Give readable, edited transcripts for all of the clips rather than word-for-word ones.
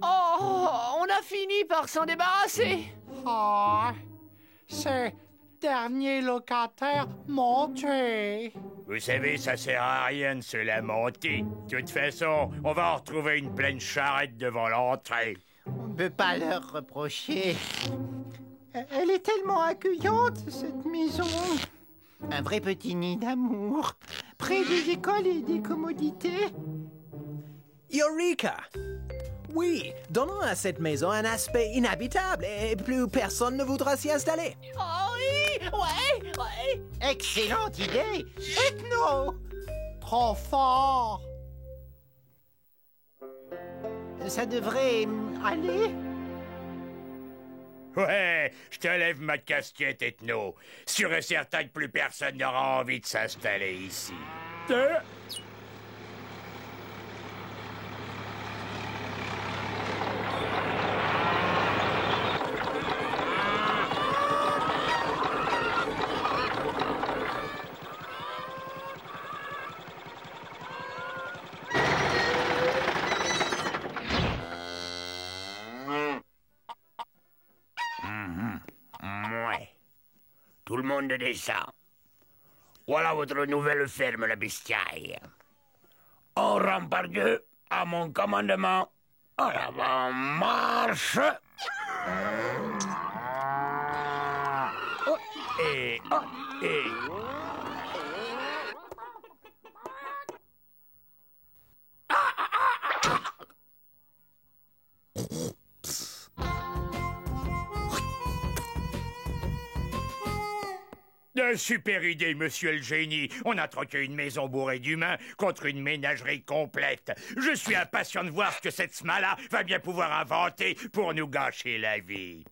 Oh, on a fini par s'en débarrasser. Oh, ces derniers locataires m'ont tué. Vous savez, ça sert à rien de se lamenter. De toute façon, on va en retrouver une pleine charrette devant l'entrée. On ne peut pas leur reprocher. Elle est tellement accueillante, cette maison. Un vrai petit nid d'amour. Près des écoles et des commodités. Eureka! Oui, donnons à cette maison un aspect inhabitable et plus personne ne voudra s'y installer. Oh oui, ouais. Excellente idée. Ethno! Trop fort. Ça devrait aller. Ouais, je te lève ma casquette, Ethno. Sûr et certain que plus personne n'aura envie de s'installer ici. Ouais. Tout le monde descend. Voilà votre nouvelle ferme, la bestiaille. On rentre par deux, à mon commandement. En avant, marche. Et... Super idée, monsieur le génie. On a troqué une maison bourrée d'humains contre une ménagerie complète. Je suis impatient de voir ce que cette smala va bien pouvoir inventer pour nous gâcher la vie.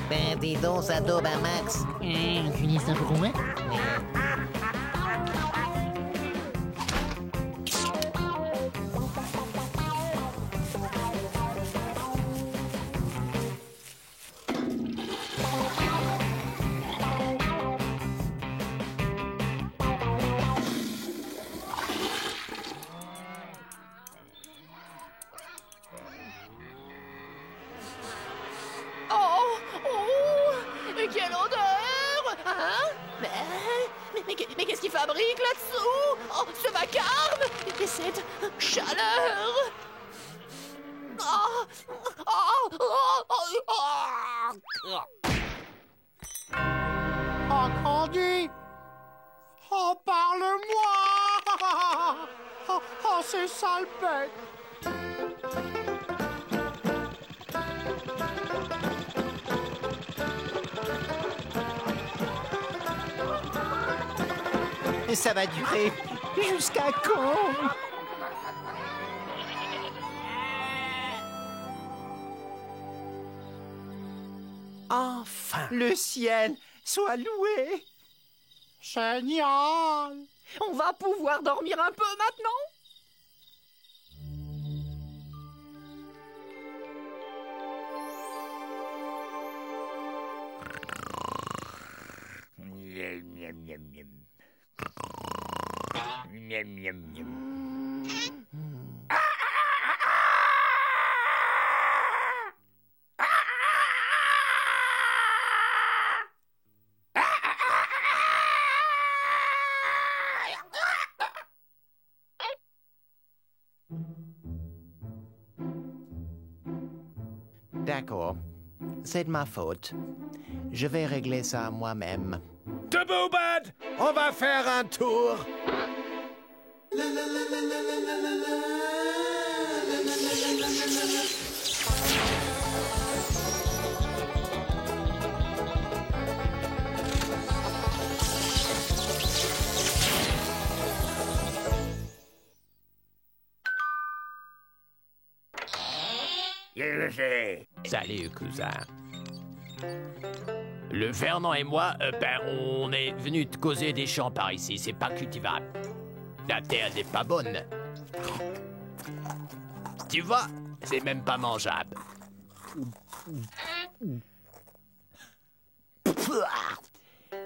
Ben, dis donc, ça daube à max. Tu dis ça pour moi? Quelle odeur! Hein? Mais qu'est-ce qu'il fabrique là-dessous? Oh, ce vacarme! Et cette chaleur! Oh, Candy! Oh, parle-moi! Oh, ces sales bêtes! Ça va durer jusqu'à quand? Enfin! Le ciel soit loué! Génial! On va pouvoir dormir un peu maintenant? D'accord. C'est de ma faute. Je vais régler ça moi-même. Debout, Bud! On va faire un tour! Salut, cousin. Le Fernand et moi, on est venus te causer des champs par ici. C'est pas cultivable. La terre n'est pas bonne. Tu vois, C'est même pas mangeable.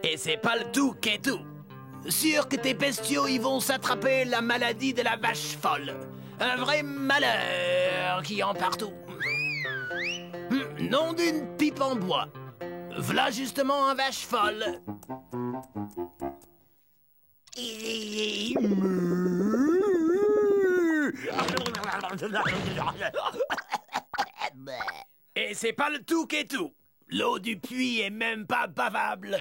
Et c'est pas le tout qui est tout. Sûr que tes bestiaux ils vont s'attraper la maladie de la vache folle. Un vrai malheur qui en partout. Nom d'une pipe en bois. V'là justement un vache folle. Et c'est pas le tout qui est tout. L'eau du puits est même pas bavable.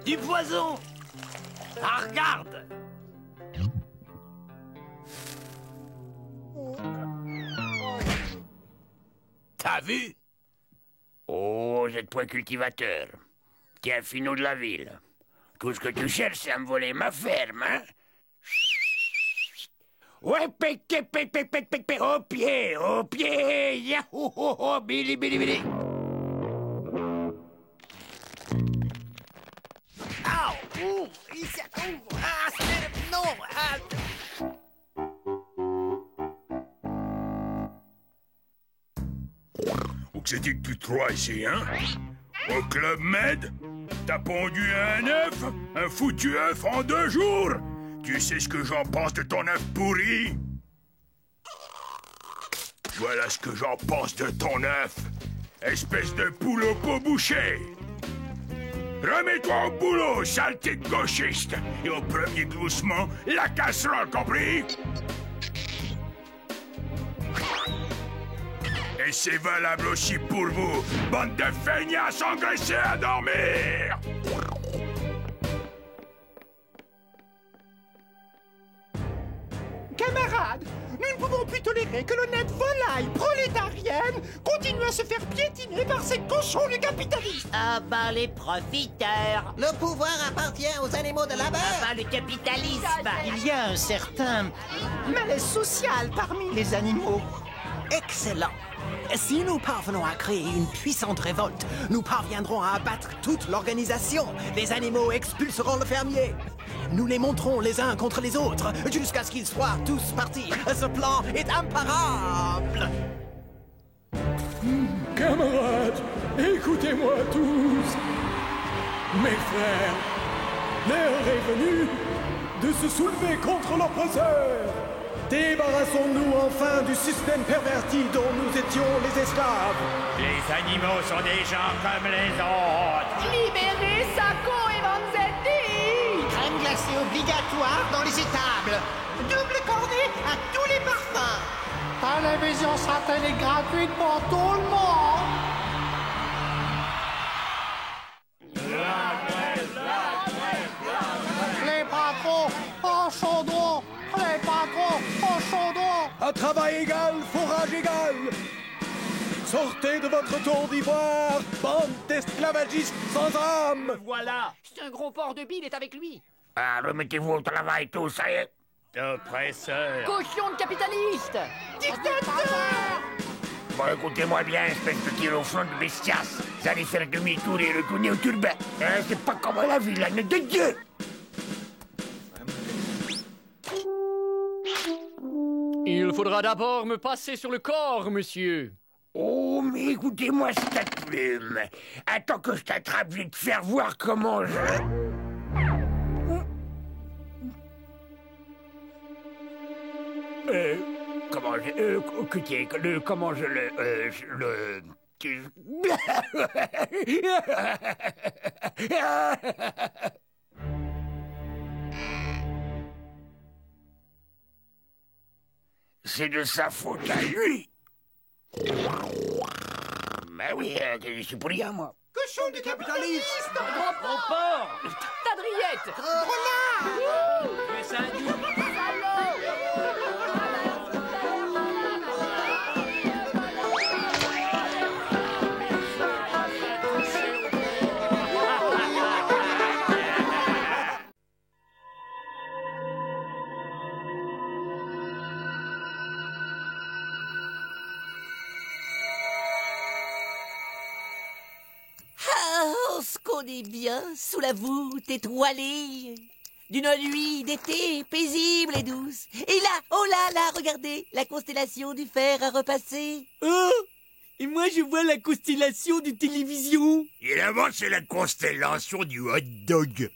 Du poison. Ah, regarde. T'as vu? Oh, vous êtes point cultivateur. Tiens, finot de la ville. Tout ce que tu cherches, c'est à me voler ma ferme, hein? Ouais, pété, pété, pété, pété, au pied, yahoo, oh, oh, bili, bili, bili. Ouh, ouh, il s'ouvre. Ah, c'est... Non, ah. Où que c'est-il que tu te crois ici, hein? Au Club Med? T'as pondu un œuf? Un foutu œuf en 2 jours? Tu sais ce que j'en pense de ton œuf pourri? Voilà ce que j'en pense de ton œuf. Espèce de poule au pot bouché. Remets-toi au boulot, saleté de gauchiste. Et au premier gloussement, la casserole, compris? Et c'est valable aussi pour vous, bande de feignasses engraissés à dormir! Camarades, nous ne pouvons plus tolérer que l'honnête volaille prolétarienne continue à se faire piétiner par ces cochons du capitalisme. Ah bah les profiteurs. Le pouvoir appartient aux animaux de labeur. Ah bah le capitalisme. Il y a un certain malaise social parmi les animaux. Excellent. Si nous parvenons à créer une puissante révolte, nous parviendrons à abattre toute l'organisation. Les animaux expulseront le fermier. Nous les monterons les uns contre les autres, jusqu'à ce qu'ils soient tous partis. Ce plan est imparable. Camarades, écoutez-moi tous. Mes frères, l'heure est venue de se soulever contre l'oppresseur. Débarrassons-nous enfin du système perverti dont nous étions les esclaves. Les animaux sont des gens comme les autres. Libérez Sacco et Vanzetti. Crème glacée obligatoire dans les étables. Double cornet à tous les parfums. Télévision satellite gratuite pour tout le monde. Les patrons en chaudron. Les patrons en chaudron. À travail égal, fourrage égal. Sortez de votre tour d'ivoire, bande d'esclavagistes sans âme. Voilà. C'est un gros porc de bile est avec lui. Ah, remettez-vous au travail, tous, ça y est. Oppresseur. Cochon de capitaliste. Dictateur. Bon, écoutez-moi bien, espèce de tir au front de bestias. Vous allez faire demi-tour et retourner au turban. Hein, c'est pas comme la ville, l'âne de Dieu. Il faudra d'abord me passer sur le corps, monsieur. Oh, mais écoutez-moi cette plume. Attends que je t'attrape, je vais te faire voir comment je... Comment je... comment je le... C'est de sa faute à lui. Ben oui, je suis pour rien, moi. Cochon du capitalisme. Gros porc. Tadriette. Mais ça a dû... On se connaît bien, sous la voûte étoilée. d'une nuit d'été paisible et douce. Et là, oh là là, regardez, la constellation du fer a repassé. Oh! Et moi, je vois la constellation du télévision. Et là-bas, c'est la constellation du hot dog.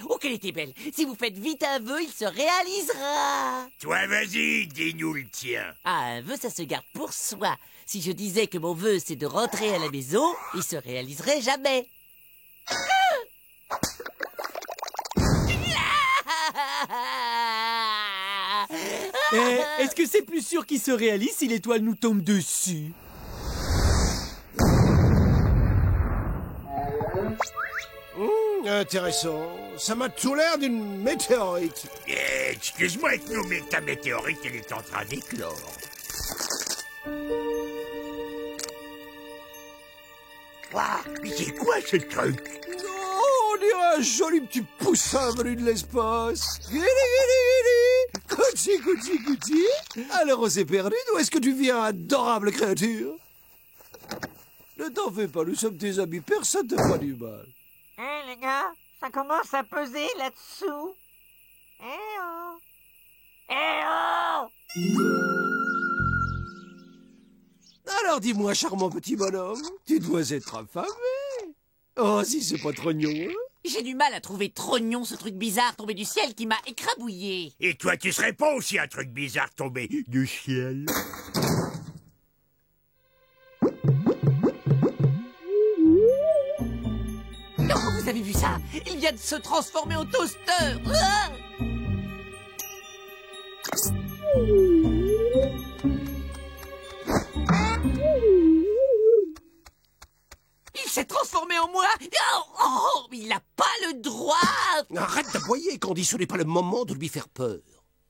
Oh, qu'elle était belle. Si vous faites vite un vœu, il se réalisera. Toi, vas-y, dis-nous le tien. Ah, un vœu, ça se garde pour soi. Si je disais que mon vœu, c'est de rentrer à la maison, il se réaliserait jamais. Est-ce que c'est plus sûr qu'il se réalise si l'étoile nous tombe dessus? Intéressant. Ça m'a tout l'air d'une météorite. Excuse-moi, Ethno, mais ta météorite, elle est en train d'éclore. Mais c'est quoi ce truc? Oh, on dirait un joli petit poussin venu de l'espace. Guili, guili, guili. Couti, couti, couti. Alors on s'est perdu. D'où est-ce que tu viens, adorable créature? Ne t'en fais pas, nous sommes tes amis. Personne ne te fera du mal. Hé les gars, ça commence à peser là-dessous. Eh oh! Eh oh! Alors dis-moi, charmant petit bonhomme, tu dois être affamé. Oh, si c'est pas trognon, hein? J'ai du mal à trouver trognon, ce truc bizarre tombé du ciel qui m'a écrabouillé. Et toi, tu serais pas aussi un truc bizarre tombé du ciel? Oh, vous avez vu ça? Il vient de se transformer en toaster. Ah! Il s'est transformé en moi. Oh, il n'a pas le droit. Arrête d'aboyer, Candy, ce n'est pas le moment de lui faire peur.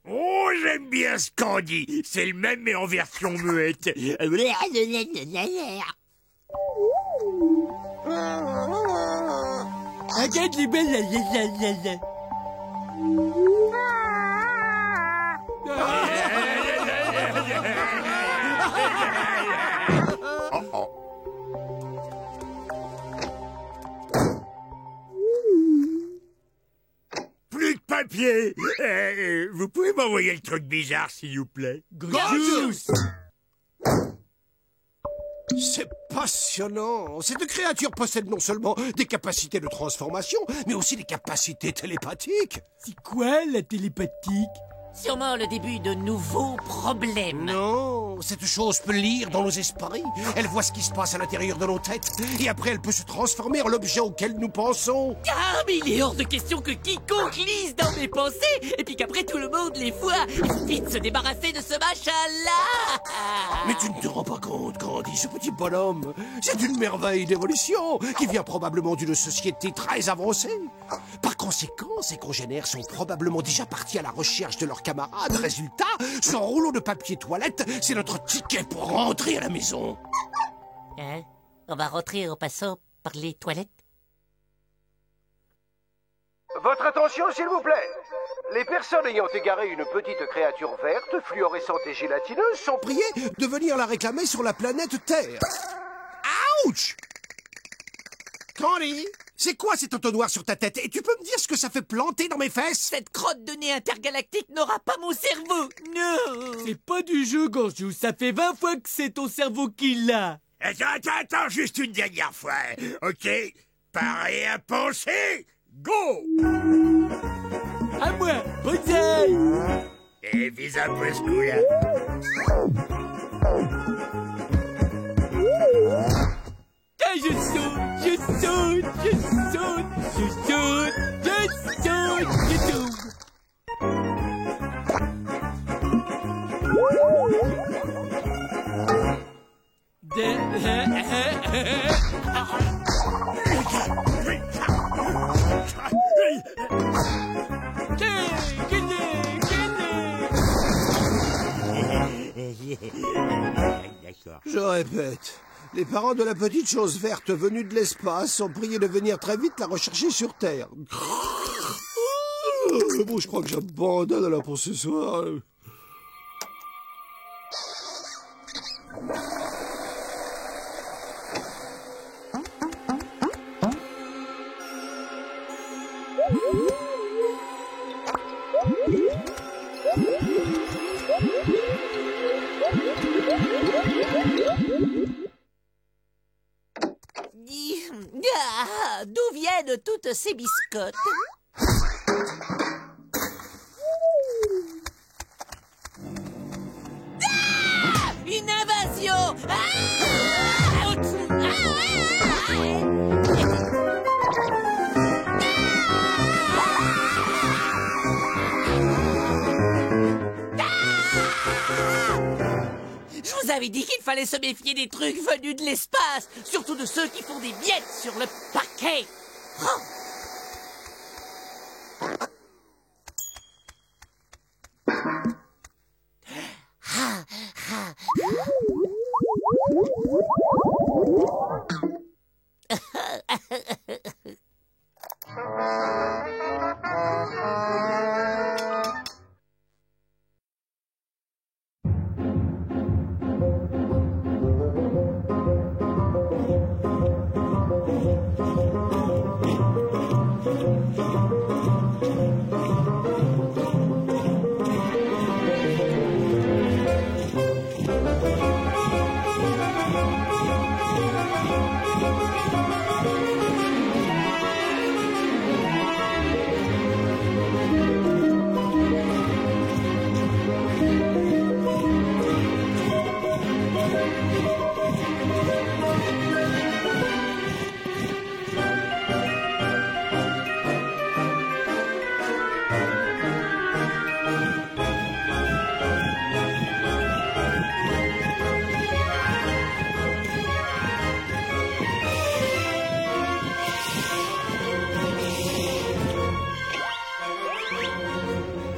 Oh, j'aime bien ce Candy. C'est le même, mais en version muette. Regarde les belles. Plus de papier. Vous pouvez m'envoyer le truc bizarre, s'il vous plaît? Gorgeous. C'est passionnant. Cette créature possède non seulement des capacités de transformation, mais aussi des capacités télépathiques. C'est quoi la télépathique? Sûrement le début de nouveaux problèmes. Non, cette chose peut lire dans nos esprits. Elle voit ce qui se passe à l'intérieur de nos têtes. Et après, elle peut se transformer en l'objet auquel nous pensons. Ah, mais il est hors de question que quiconque lise dans mes pensées, et puis qu'après tout le monde les voit. Il faut vite se débarrasser de ce machin-là. Mais tu ne te rends pas compte, Candy, ce petit bonhomme. C'est une merveille d'évolution qui vient probablement d'une société très avancée. Par conséquent, ses congénères sont probablement déjà partis à la recherche de leurs camarades. Résultat, ce rouleau de papier toilette, c'est notre ticket pour rentrer à la maison. Hein? On va rentrer en passant par les toilettes? Votre attention, s'il vous plaît. Les personnes ayant égaré une petite créature verte, fluorescente et gélatineuse sont priées de venir la réclamer sur la planète Terre. Ouch! Candy, c'est quoi cet entonnoir sur ta tête? Et tu peux me dire ce que ça fait planter dans mes fesses? Cette crotte de nez intergalactique n'aura pas mon cerveau. Non! C'est pas du jeu, Gorgeous. Ça fait 20 fois que c'est ton cerveau qui l'a. Attends, juste une dernière fois. Ok? Paré à penser. Go! À moi, Bonsaï! Et vise un peu ce coup-là. Ah, je saute. Je répète, les parents de la petite chose verte venue de l'espace sont priés de venir très vite la rechercher sur Terre. Bon, je crois que j'abandonne alors pour ce soir. Ah, d'où viennent toutes ces biscottes? Ah, une invasion! Je vous avais dit qu'il fallait se méfier des trucs venus de l'espace, surtout de ceux qui font des miettes sur le parquet. Oh.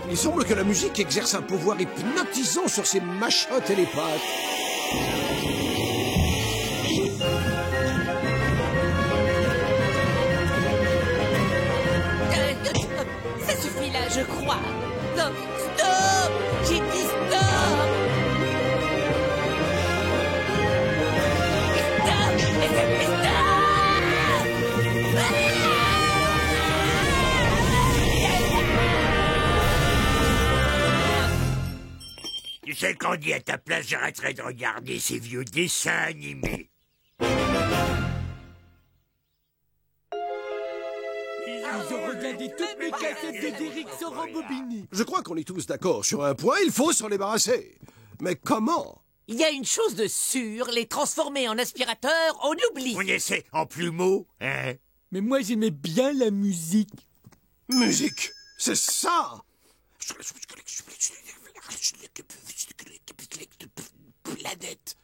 Il semble que la musique exerce un pouvoir hypnotisant sur ces machins télépathes. Ça suffit là, je crois. Non, stop! J'ai dit stop! Tu sais qu'on dit à ta place, j'arrêterai de regarder ces vieux dessins animés. Ils ont regardé toutes mes cassettes de Derrick sans rembobiner. Je crois qu'on est tous d'accord sur un point, il faut s'en débarrasser. Mais comment? Il y a une chose de sûre, les transformer en aspirateur, on oublie. On essaie en plumeau, hein? Mais moi j'aimais bien la musique. Musique, c'est ça! Planète.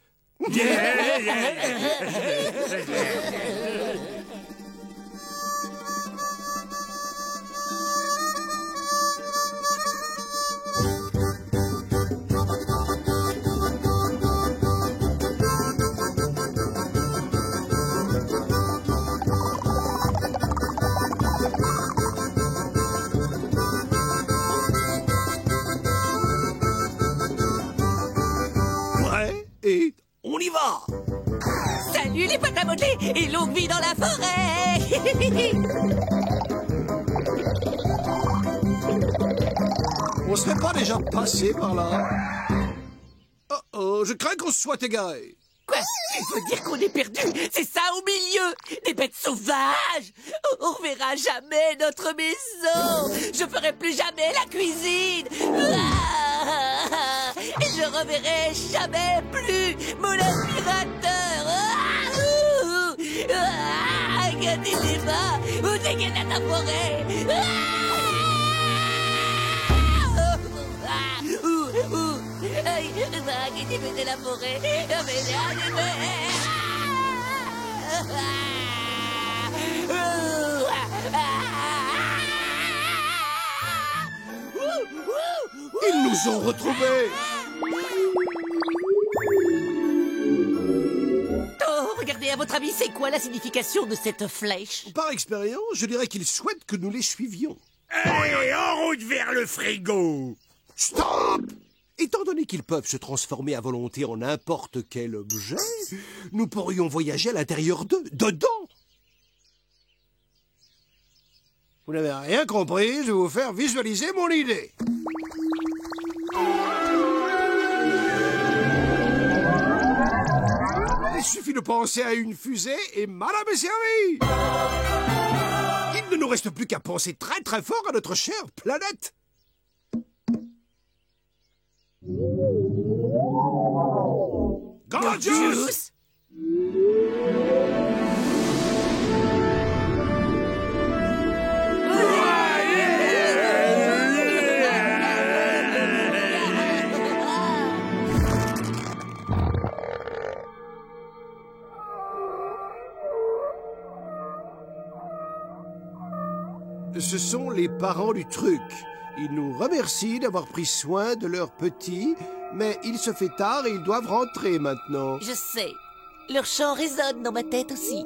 Et on y va! Salut les pâtes à modeler et longue vie dans la forêt! On serait pas déjà passé par là? Oh, je crains qu'on se soit égaré. Quoi? Tu veux dire qu'on est perdu? C'est ça au milieu? Des bêtes sauvages? On verra jamais notre maison! Je ferai plus jamais la cuisine! Et je reverrai jamais plus mon aspirateur! Regardez les bas! Où c'est qu'il y a la forêt? Qui fait la forêt? Ils nous ont retrouvés! Oh, regardez, à votre avis, c'est quoi la signification de cette flèche? Par expérience, je dirais qu'ils souhaitent que nous les suivions. Allez, en route vers le frigo! Stop! Étant donné qu'ils peuvent se transformer à volonté en n'importe quel objet, nous pourrions voyager à l'intérieur d'eux, dedans. Vous n'avez rien compris, je vais vous faire visualiser mon idée. penser à une fusée et madame est servie. Il ne nous reste plus qu'à penser très très fort à notre chère planète. Gorgeous! Ce sont les parents du truc. Ils nous remercient d'avoir pris soin de leur petit, mais il se fait tard et ils doivent rentrer maintenant. Je sais. Leur chant résonne dans ma tête aussi.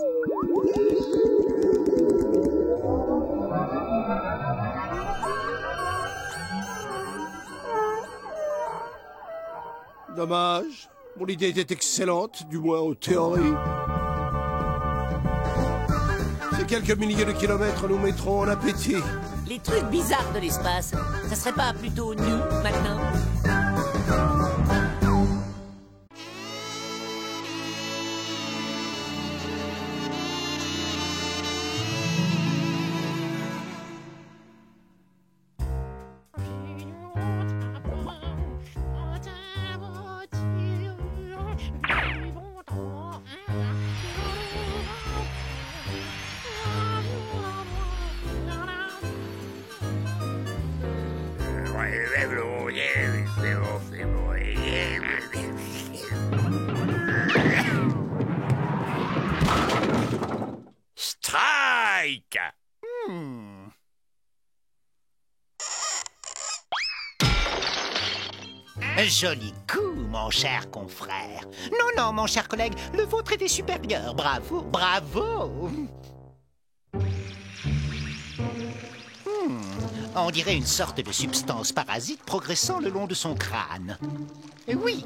Dommage. Mon idée était excellente, du moins en théorie. Ces quelques milliers de kilomètres nous mettront en appétit. Les trucs bizarres de l'espace, ça serait pas plutôt nous, maintenant? Strike! Joli coup, mon cher confrère. Non, mon cher collègue, le vôtre était supérieur. Bravo, bravo. On dirait une sorte de substance parasite progressant le long de son crâne. Oui,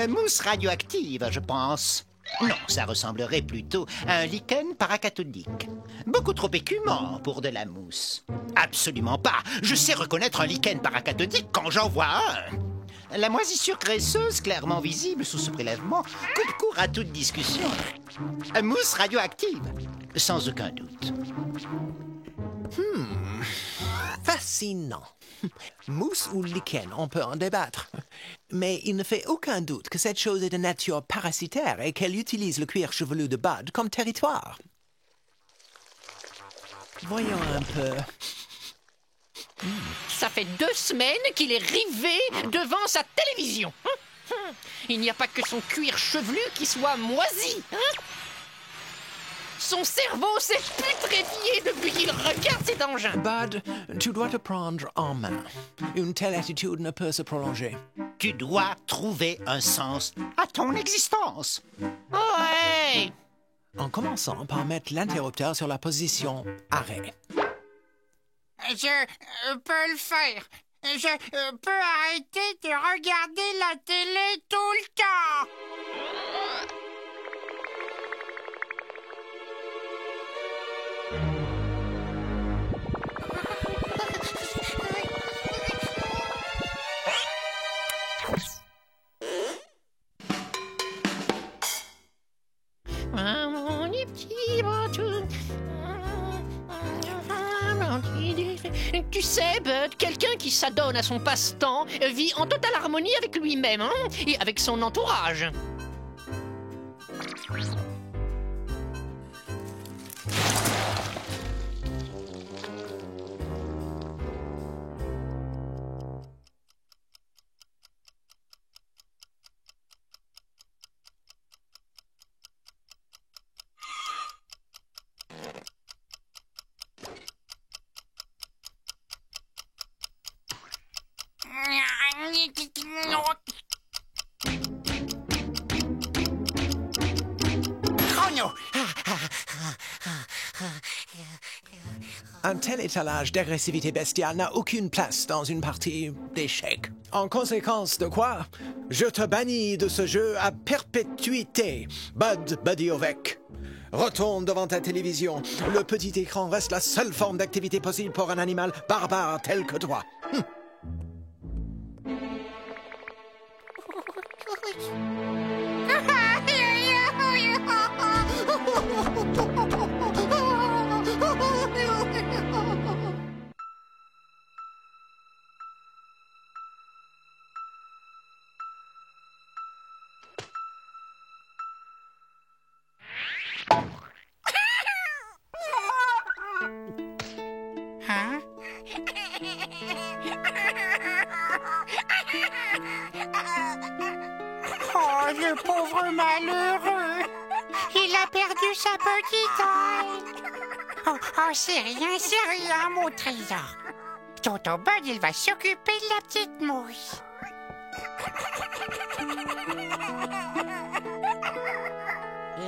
mousse radioactive, je pense. Non, ça ressemblerait plutôt à un lichen paracathodique. Beaucoup trop écumant pour de la mousse. Absolument pas. Je sais reconnaître un lichen paracathodique quand j'en vois un. La moisissure graisseuse, clairement visible sous ce prélèvement, coupe court à toute discussion. Mousse radioactive, sans aucun doute. Fascinant. Mousse ou lichen, on peut en débattre. Mais il ne fait aucun doute que cette chose est de nature parasitaire et qu'elle utilise le cuir chevelu de Bud comme territoire. Voyons un peu. Ça fait 2 semaines qu'il est rivé devant sa télévision. Il n'y a pas que son cuir chevelu qui soit moisi. Son cerveau s'est putréfié depuis qu'il regarde cet engin. Bud, tu dois te prendre en main. Une telle attitude ne peut se prolonger. Tu dois trouver un sens à ton existence. Ouais. En commençant par mettre l'interrupteur sur la position arrêt. Je peux le faire. Je peux arrêter de regarder la télé tout le temps. Tu sais, Bud, quelqu'un qui s'adonne à son passe-temps vit en totale harmonie avec lui-même et avec son entourage. Un tel étalage d'agressivité bestiale n'a aucune place dans une partie d'échecs. En conséquence de quoi, je te bannis de ce jeu à perpétuité, Bud Buddyovec. Retourne devant ta télévision. Le petit écran reste la seule forme d'activité possible pour un animal barbare tel que toi. le pauvre malheureux. Il a perdu sa petite oreille. Oh, c'est rien, mon trésor. Tonton Bud, il va s'occuper de la petite mouche.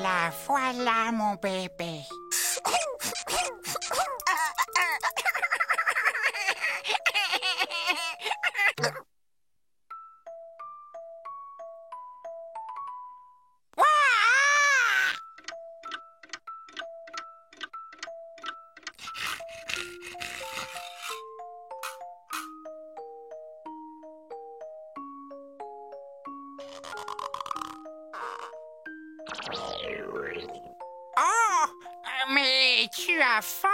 La voilà, mon bébé. Oh, mais tu as faim?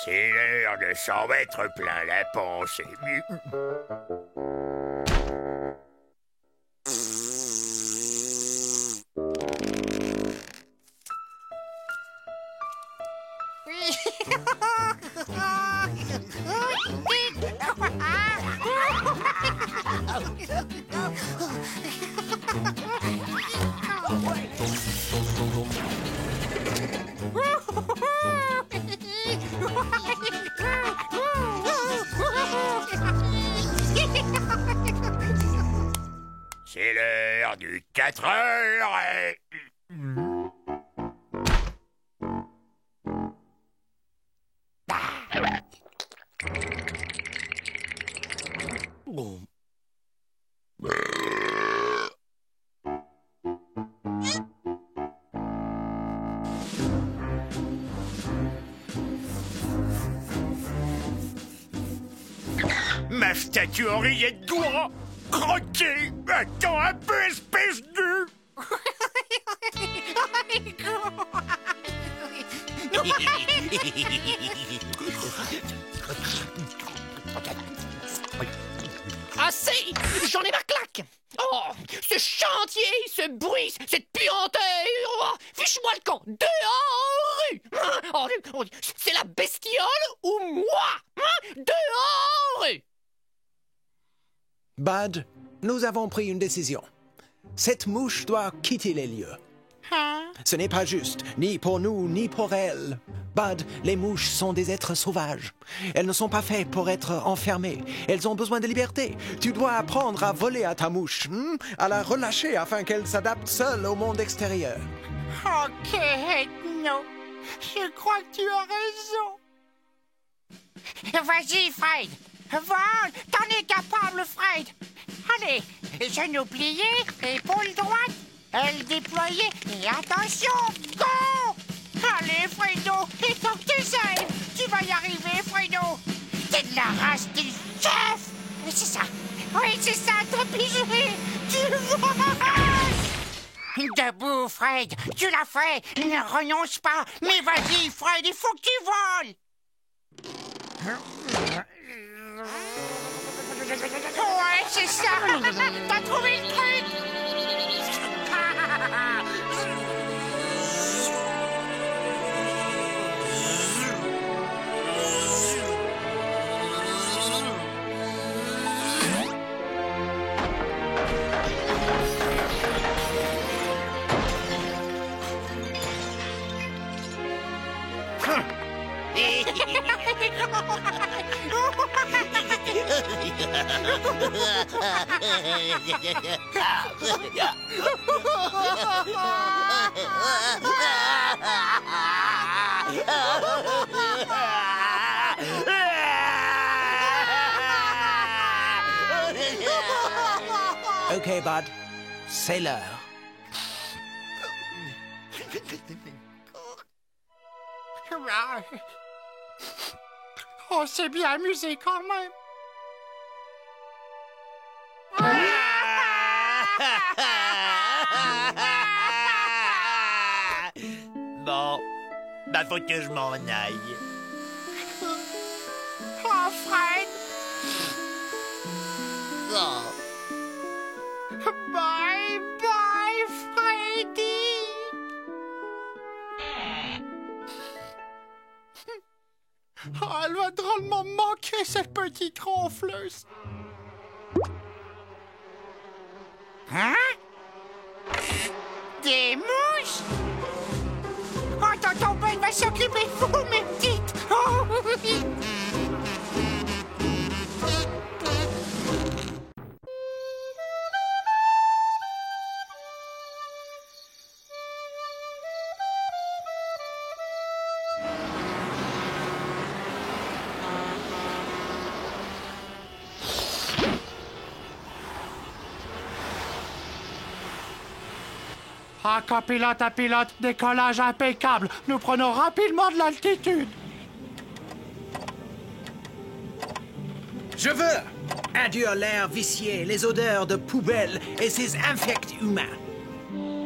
C'est l'heure de s'en mettre plein la pensée. C'est l'heure du 4 heures et... Ma statue Henriette doigt croquer. Attends un peu, espèce de... Assez! J'en ai ma claque! Oh, ce chantier, ce bruit, cette puanteur! Oh, fiche-moi le camp! Dehors! Oh, c'est la bestiole ou moi? Dehors! Bud, nous avons pris une décision. Cette mouche doit quitter les lieux. Ce n'est pas juste, ni pour nous, ni pour elle. Bud, les mouches sont des êtres sauvages. Elles ne sont pas faites pour être enfermées. Elles ont besoin de liberté. Tu dois apprendre à voler à ta mouche, à la relâcher afin qu'elle s'adapte seule au monde extérieur. Ok, Ethno. Je crois que tu as raison. Vas-y, Fred. Vole, t'en es capable, Fred. Allez, genoux pliés, épaules droites, ailes déployées, et attention, go! Allez, Fredo, étends tes ailes. Tu vas y arriver, Fredo. T'es de la race du chef. C'est ça. Oui, c'est ça, ton pigé. Tu voles. Debout, Fred. Tu l'as fait. Ne renonce pas. Mais vas-y, Fred, il faut que tu voles. Ouais, c'est ça. T'as trouvé le truc. Ok, Bud, c'est l'heure. On s'est bien amusé quand même. Bon, bah faut que je m'en aille. Oh, Fred. Oh. Bye bye, Freddy. Oh, elle va drôlement me manquer, cette petite ronfleuse. Hein? Des mouches? Oh, tonton Ben va s'occuper de vous, mes petites. Oh, oui. Ah, copilote à pilote, décollage impeccable. Nous prenons rapidement de l'altitude. Je veux induire l'air vicié, les odeurs de poubelle et ces infects humains.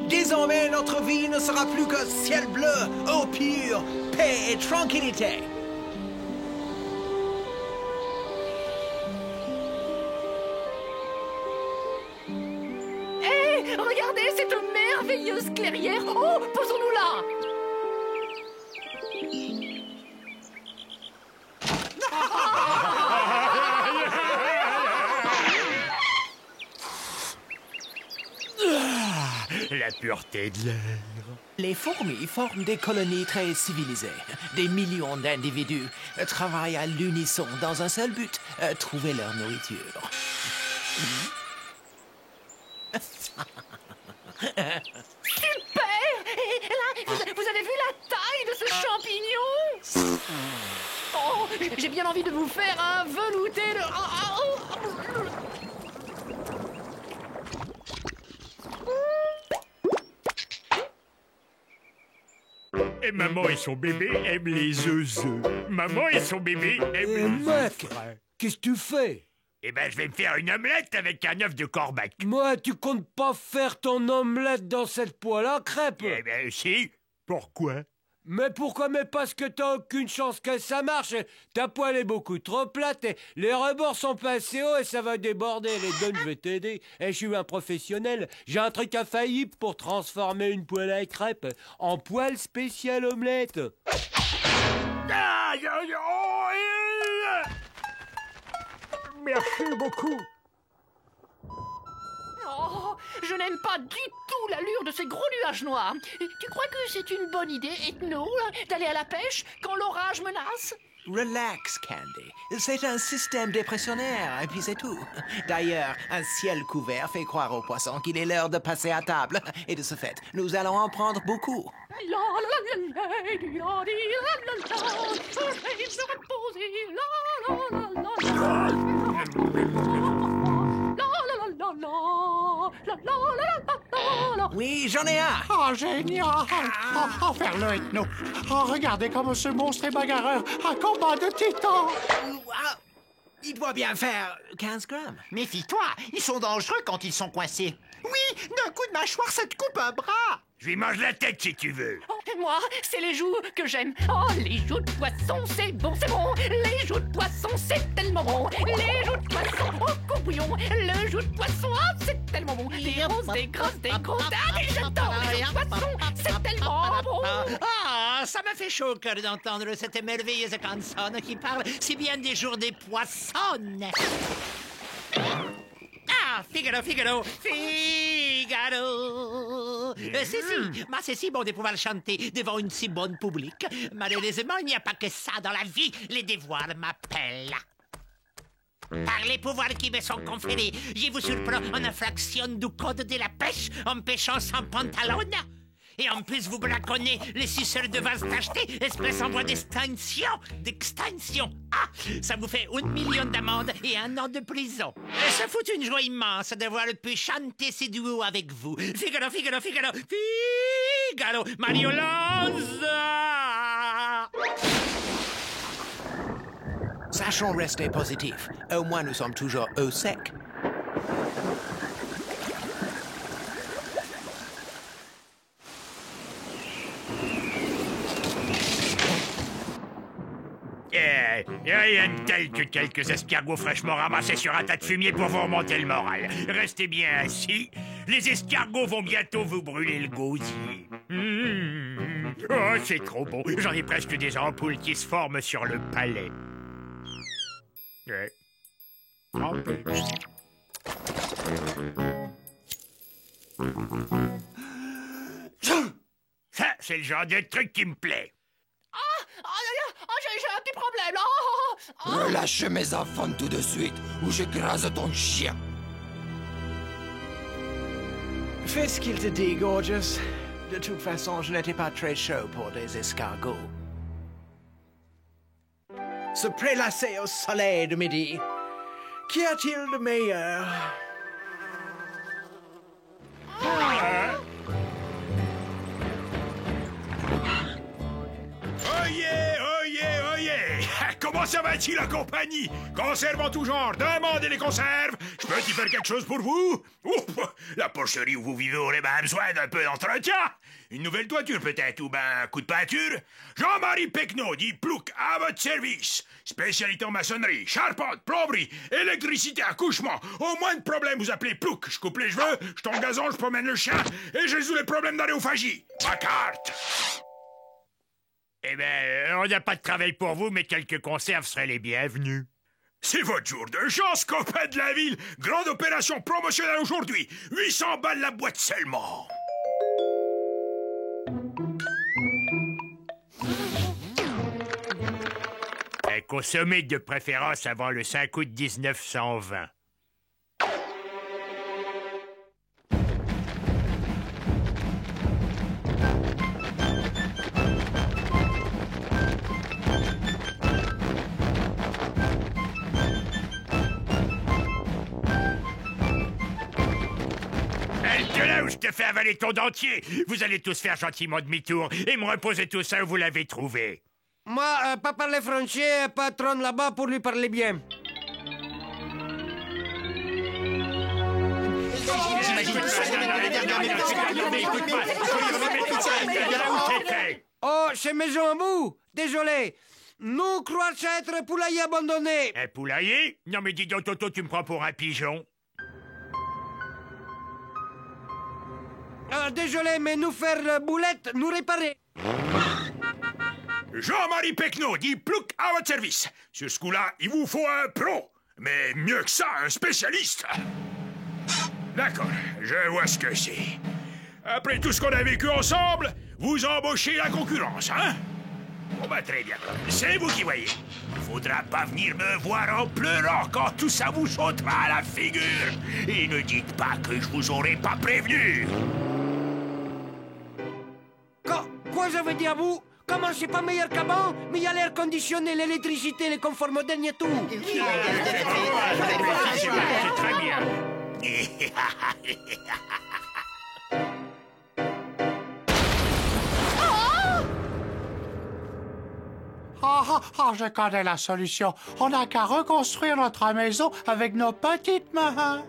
Désormais, notre vie ne sera plus que ciel bleu, eau pure, paix et tranquillité. Regardez cette merveilleuse clairière. Oh, posons-nous là. La pureté de l'air. Les fourmis forment des colonies très civilisées. Des millions d'individus travaillent à l'unisson dans un seul but, trouver leur nourriture. Super! Et là, vous avez vu la taille de ce champignon? Oh, j'ai bien envie de vous faire un velouté de... Et maman et son bébé aiment les œufs. Maman et son bébé aiment les mec, qu'est-ce que tu fais? Eh ben, je vais me faire une omelette avec un œuf de corbac. Moi, tu comptes pas faire ton omelette dans cette poêle à crêpes? Eh ben, si. Pourquoi? Mais pourquoi? Mais parce que t'as aucune chance que ça marche. Ta poêle est beaucoup trop plate et les rebords sont pas assez hauts et ça va déborder. Les donnes, je vais t'aider. Et je suis un professionnel. J'ai un truc infaillible pour transformer une poêle à crêpes en poêle spéciale omelette. Merci beaucoup. Oh, je n'aime pas du tout l'allure de ces gros nuages noirs. Tu crois que c'est une bonne idée, Ethno, d'aller à la pêche quand l'orage menace? Relax, Candy. C'est un système dépressionnaire, et puis c'est tout. D'ailleurs, un ciel couvert fait croire aux poissons qu'il est l'heure de passer à table. Et de ce fait, nous allons en prendre beaucoup. Oui, j'en ai un. Oh, génial. Oh, faire-le, Ethno. Oh, regardez comme ce monstre est bagarreur. Un combat de titans. Il doit bien faire 15 grammes. Méfie-toi, ils sont dangereux quand ils sont coincés. Oui, d'un coup de mâchoire, ça te coupe un bras. Je lui mange la tête si tu veux. Oh, moi, c'est les joues que j'aime. Oh, les joues de poisson, c'est bon, c'est bon. Les joues de poisson, c'est tellement bon. Les joues de poisson, oh, courbouillon. Le joue de poisson, oh, c'est tellement bon. Des roses, des grosses, des grosses, des jetons. Les joues de poisson, c'est tellement bon. Ah, ça m'a fait chaud au cœur d'entendre cette merveilleuse canson qui parle si bien des jours des poissons. Ah, Figaro, Figaro, Figaro. C'est si bon de pouvoir chanter devant une si bonne public. Malheureusement, il n'y a pas que ça dans la vie. Les devoirs m'appellent. Par les pouvoirs qui me sont conférés, je vous surprends en infraction du code de la pêche en pêchant sans pantalon. Et en plus, vous braconnez les suceurs de vase tachetés, espèce en voie d'extinction. Ah, ça vous fait 1 million d'amendes et 1 an de prison. Et ça fout une joie immense d'avoir pu chanter ces duos avec vous. Figaro, Figaro, Figaro, Figaro, Mario Lanza. Sachons rester positifs. Au moins, nous sommes toujours au sec. Rien de tel que quelques escargots fraîchement ramassés sur un tas de fumier pour vous remonter le moral. Restez bien assis. Les escargots vont bientôt vous brûler le gosier. Oh, c'est trop bon. J'en ai presque des ampoules qui se forment sur le palais. Ouais. Un peu. Ça, c'est le genre de truc qui me plaît. J'ai un petit problème là. Relâche mes enfants tout de suite, ou j'écrase ton chien. Fais ce qu'il te dit, Gorgeous. De toute façon, je n'étais pas très chaud pour des escargots. Se prélasser au soleil de midi. Qu'y a-t-il de meilleur? Comment ça va-t-il la compagnie? Conserve en tout genre, demandez les conserves. Je peux y faire quelque chose pour vous? Ouf, la porcherie où vous vivez aurait bien besoin d'un peu d'entretien. Une nouvelle toiture peut-être, ou ben un coup de peinture? Jean-Marie Pecno, dit Plouc, à votre service. Spécialité en maçonnerie, charpente, plomberie, électricité, accouchement. Au moins de problème, vous appelez Plouc. Je coupe les cheveux, je tombe gazon, je promène le chien et je résous les problèmes d'aréophagie. Ma carte! Eh ben, on n'a pas de travail pour vous, mais quelques conserves seraient les bienvenus. C'est votre jour de chance, copain de la ville. Grande opération promotionnelle aujourd'hui. 800 balles la boîte seulement. Consommez de préférence avant le 5 août 1920. Je te fais avaler ton dentier. Vous allez tous faire gentiment demi-tour et me reposer tout ça où vous l'avez trouvé. Moi, pas parler français, patron là-bas pour lui parler bien. Oh, c'est maison à vous. Désolé. Nous croyons être un poulailler abandonné. Un poulailler? Non mais dis donc, Toto, tu me prends pour un pigeon. Désolé, mais nous faire la boulette, nous réparer. Jean-Marie Pecno, dit Plouc, à votre service. Sur ce coup-là, il vous faut un pro. Mais mieux que ça, un spécialiste. D'accord, je vois ce que c'est. Après tout ce qu'on a vécu ensemble, vous embauchez la concurrence, hein? Bon bah très bien, c'est vous qui voyez. Faudra pas venir me voir en pleurant quand tout ça vous sautera à la figure. Et ne dites pas que je vous aurais pas prévenu. Quoi ça veut dire, vous? Comment c'est pas meilleur qu'avant? Mais il y a l'air conditionné, l'électricité, les conforts modernes et tout. C'est très bien. Je connais la solution. On n'a qu'à reconstruire notre maison avec nos petites mains.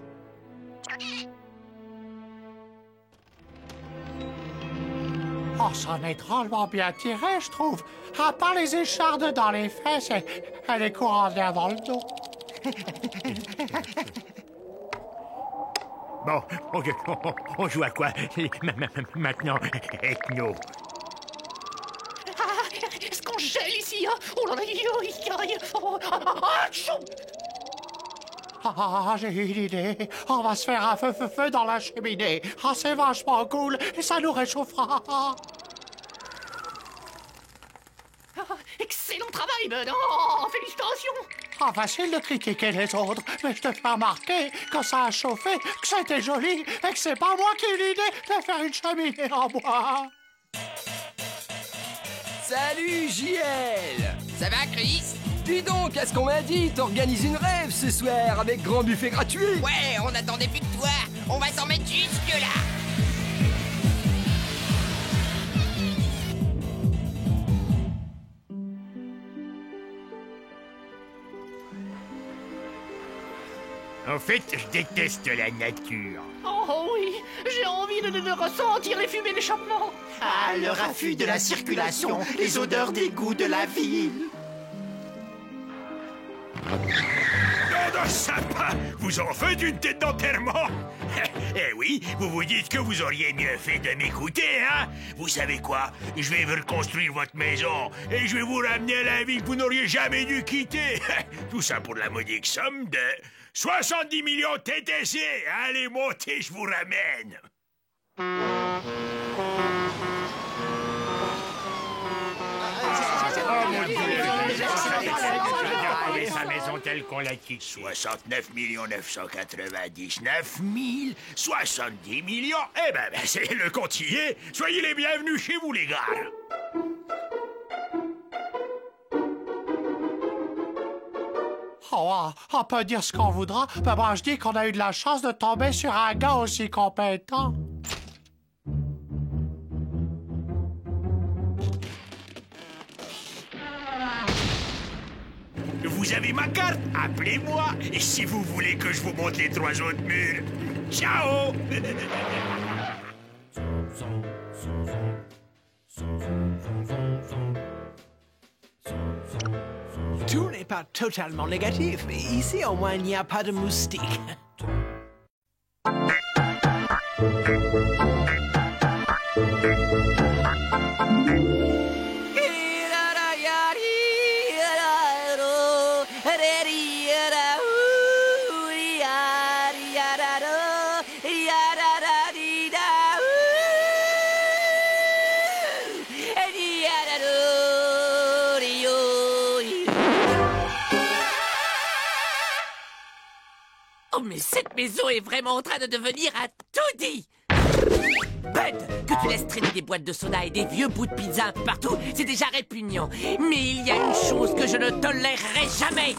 Oh, c'en est drôlement bien tiré, je trouve. À part les échardes dans les fesses, elle est courante bien dans le dos. Bon, on joue à quoi maintenant, Ethno? Est-ce qu'on gèle ici, hein? Oh là là, j'ai une idée. On va se faire un feu dans la cheminée. C'est vachement cool et ça nous réchauffera. Excellent travail, Ben. Félicitations. Facile de critiquer les autres, mais je te fais remarquer que ça a chauffé, que c'était joli et que c'est pas moi qui ai eu l'idée de faire une cheminée en bois. Salut, JL! Ça va, Chris? Dis donc, qu'est-ce qu'on m'a dit? T'organises une rêve ce soir avec grand buffet gratuit? Ouais, on attendait plus que toi. On va s'en mettre jusque-là. En fait, je déteste la nature. Oh oui, j'ai envie de ressentir les fumées d'échappement. Ah, le raffut de la circulation, les odeurs d'égout de la ville. ça sympa. Vous en faites une tête d'enterrement. Eh oui, vous vous dites que vous auriez mieux fait de m'écouter, hein? Vous savez quoi? Je vais reconstruire votre maison et je vais vous ramener à la vie que vous n'auriez jamais dû quitter. Tout ça pour la modique somme de 70 millions TTC. Allez, montez, je vous ramène. Sa maison telle qu'on l'a quittée. 69 999 000, 70 millions. Eh ben, c'est le compte y est. Soyez les bienvenus chez vous, les gars. Oh, on peut dire ce qu'on voudra, mais moi je dis qu'on a eu de la chance de tomber sur un gars aussi compétent. Vous avez ma carte, appelez-moi. Et si vous voulez que je vous montre les 3 autres murs, ciao. Tout n'est pas totalement négatif. Ici, au moins, il n'y a pas de moustiques. Oh, mais cette maison est vraiment en train de devenir un taudis! Bud, que tu laisses traîner des boîtes de soda et des vieux bouts de pizza un peu partout, c'est déjà répugnant. Mais il y a une chose que je ne tolérerai jamais.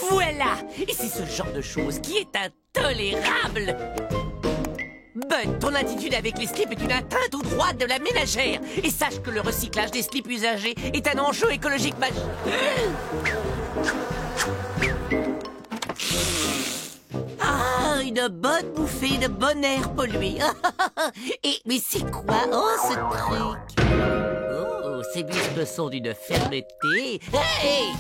Voilà! Et c'est ce genre de chose qui est intolérable. Bud, ton attitude avec les slips est une atteinte aux droits de la ménagère. Et sache que le recyclage des slips usagés est un enjeu écologique majeur. Ah, une bonne bouffée de bon air pollué. Mais c'est quoi, ce truc? Oh, ces bisques sont d'une fermeté. Hey!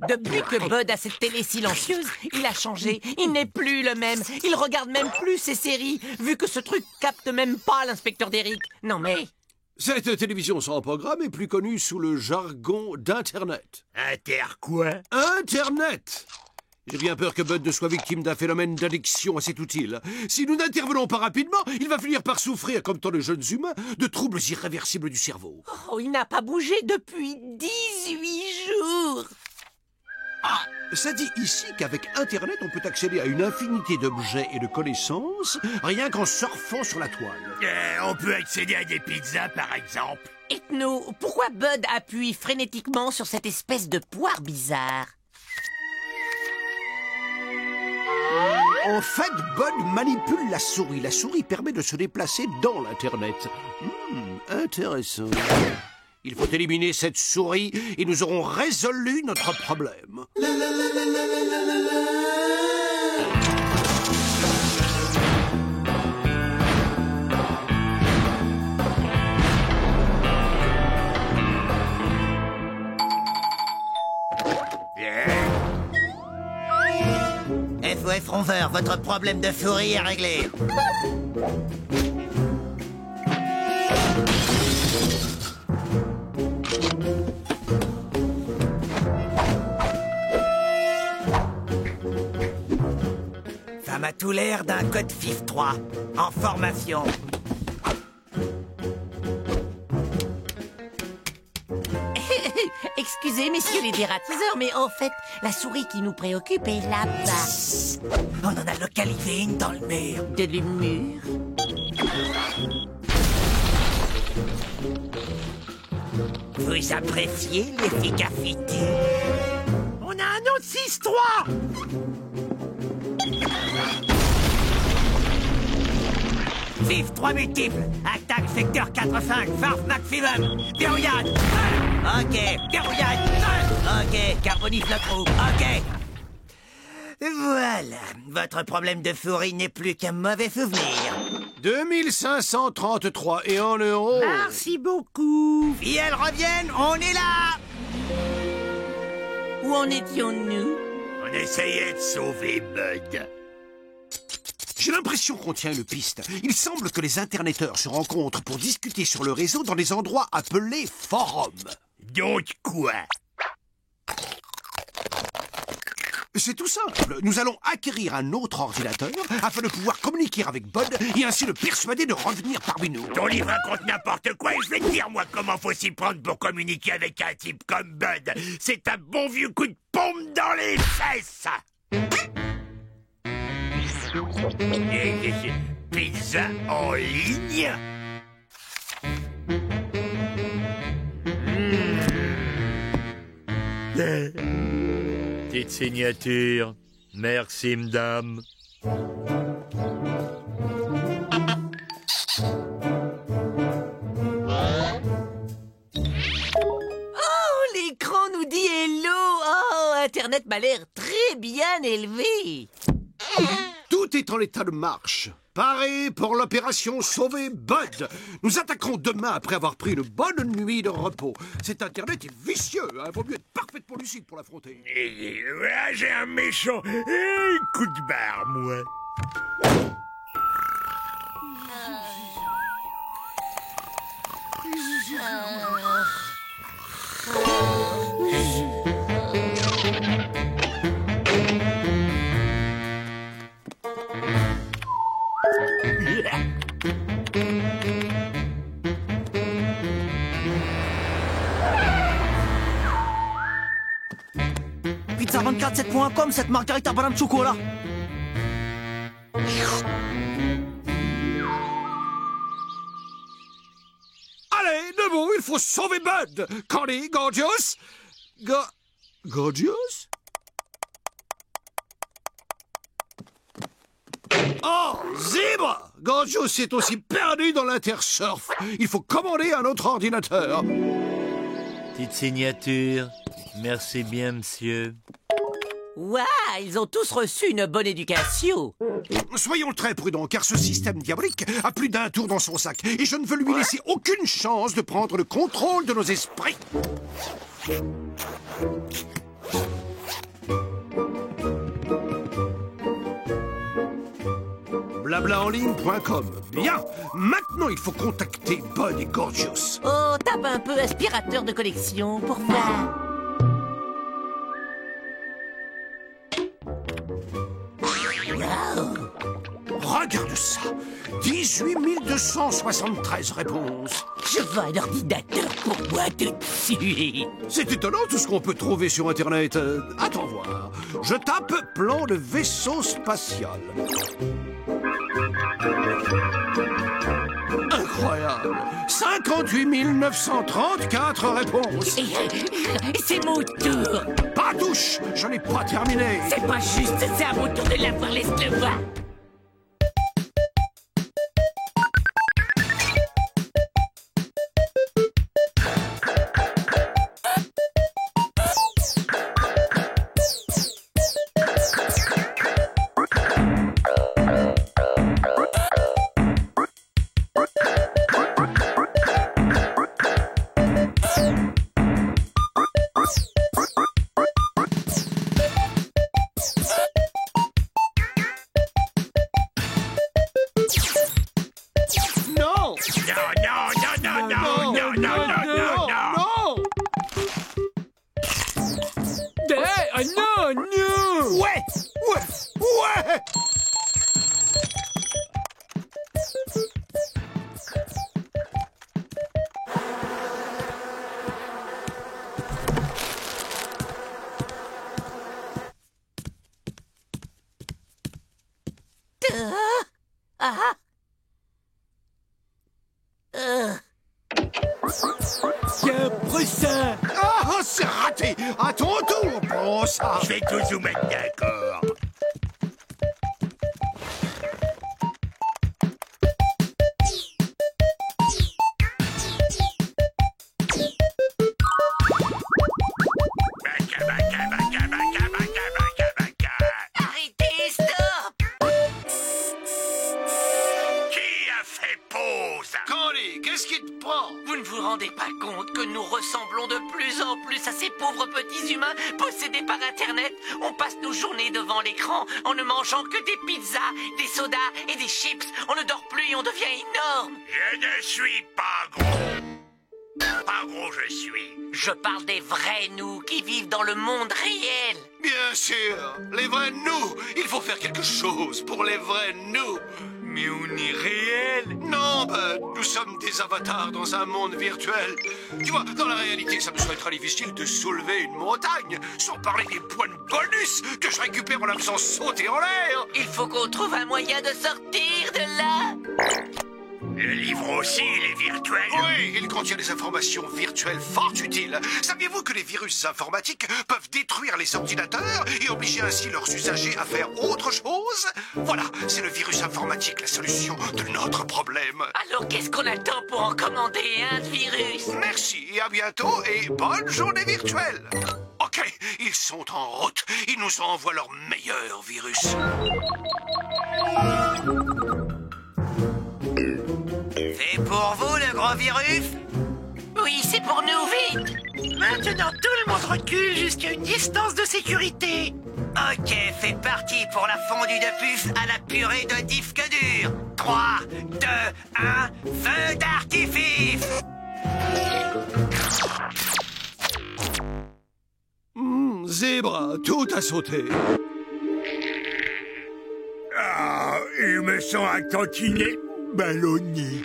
Depuis que Bud a cette télé silencieuse, il a changé. Il n'est plus le même. Il regarde même plus ses séries, vu que ce truc capte même pas l'inspecteur d'Eric. Non mais... Cette télévision sans programme est plus connue sous le jargon d'Internet. Inter quoi? Internet! J'ai bien peur que Bud ne soit victime d'un phénomène d'addiction à cet outil. Si nous n'intervenons pas rapidement, il va finir par souffrir, comme tant de jeunes humains, de troubles irréversibles du cerveau. Oh, il n'a pas bougé depuis 18 jours. Ah, ça dit ici qu'avec Internet, on peut accéder à une infinité d'objets et de connaissances, rien qu'en surfant sur la toile. On peut accéder à des pizzas, par exemple. Ethno, pourquoi Bud appuie frénétiquement sur cette espèce de poire bizarre? En fait, Bud manipule la souris. La souris permet de se déplacer dans l'Internet. Intéressant. Il faut éliminer cette souris et nous aurons résolu notre problème. FOF Ronveur, votre problème de souris est réglé. Ça m'a tout l'air d'un code FIF 3 en formation. Excusez, messieurs les dératiseurs, mais en fait, la souris qui nous préoccupe est là-bas. On en a localisé une dans le mur. De l'humour. Vous appréciez l'efficacité? On a un autre 6-3! Vive 3 multiples. Attaque secteur 4-5. Farf maximum. Verrouillade. Ok. Verrouillade. Ok. Carbonifle le trou. Ok. Voilà. Votre problème de souris n'est plus qu'un mauvais souvenir. 2533 et en euros. Merci beaucoup. Et elles reviennent, on est là. Où en étions-nous? On essayait de sauver Bud. J'ai l'impression qu'on tient une piste. Il semble que les internetteurs se rencontrent pour discuter sur le réseau dans des endroits appelés forums. Donc quoi? C'est tout simple. Nous allons acquérir un autre ordinateur afin de pouvoir communiquer avec Bud et ainsi le persuader de revenir parmi nous. Ton livre raconte n'importe quoi et je vais te dire, moi, comment faut s'y prendre pour communiquer avec un type comme Bud. C'est un bon vieux coup de pompe dans les fesses. Pizza en ligne? Petite signature. Merci, madame. L'écran nous dit hello. Oh, Internet m'a l'air très bien élevé. Tout est en état de marche. Paré pour l'opération Sauver Bud. Nous attaquerons demain après avoir pris une bonne nuit de repos. Cet Internet est vicieux. Il vaut mieux être parfaitement lucide pour l'affronter. J'ai un méchant coup de barre, moi. Pizza247.com, cette margarita banane chocolat. Allez, debout, il faut sauver Bud. Connie, Gorgios. Gorgios? Oh, zèbre! Gorgios est aussi perdu dans l'intersurf. Il faut commander un autre ordinateur. Petite signature. Merci bien, monsieur. Waouh, ils ont tous reçu une bonne éducation. Soyons très prudents, car ce système diabolique a plus d'un tour dans son sac. Et je ne veux lui laisser aucune chance de prendre le contrôle de nos esprits. Blablaenligne.com. Bien, maintenant il faut contacter Bud et Gorgios. Oh, tape un peu aspirateur de collection pour voir. Wow. Regarde ça, 18 273 réponses. Je veux un ordinateur pour moi tout de suite. C'est étonnant tout ce qu'on peut trouver sur Internet. Attends voir. Je tape plan de vaisseau spatial. Incroyable. 58 934 réponses. C'est mon tour. Pas touche, je n'ai pas terminé. C'est pas juste, c'est à mon tour de l'avoir, laisse-le voir. Oh, c'est raté. À ton tour, brossard. Je vais tous vous mettre d'accord. Arrêtez, stop. Qui a vous rendez pas compte que nous ressemblons de plus en plus à ces pauvres petits humains possédés par Internet? On passe nos journées devant l'écran en ne mangeant que des pizzas, des sodas et des chips. On ne dort plus et on devient énorme. Je ne suis pas gros. Pas gros je suis. Je parle des vrais nous qui vivent dans le monde réel. Bien sûr, les vrais nous. Il faut faire quelque chose pour les vrais nous. Mais on est réel. Non, nous sommes des avatars dans un monde virtuel. Tu vois, dans la réalité, ça me serait très difficile de soulever une montagne, sans parler des points de bonus que je récupère en la faisant sauter en l'air. Il faut qu'on trouve un moyen de sortir de là. Le livre aussi, il est virtuel. Oui, il contient des informations virtuelles fort utiles. Saviez-vous que les virus informatiques peuvent détruire les ordinateurs et obliger ainsi leurs usagers à faire autre chose? Voilà, c'est le virus informatique, la solution de notre problème. Alors qu'est-ce qu'on attend pour en commander un de virus? Merci et à bientôt et bonne journée virtuelle. Ok, ils sont en route. Ils nous envoient leur meilleur virus. C'est pour vous le gros virus? Oui, c'est pour nous, vite! Maintenant, tout le monde recule jusqu'à une distance de sécurité. Ok, c'est parti pour la fondue de puce à la purée de disque dur. 3, 2, 1, feu d'artifice! Zèbre, tout a sauté. Ah, il me sent à cantiner, ballonné.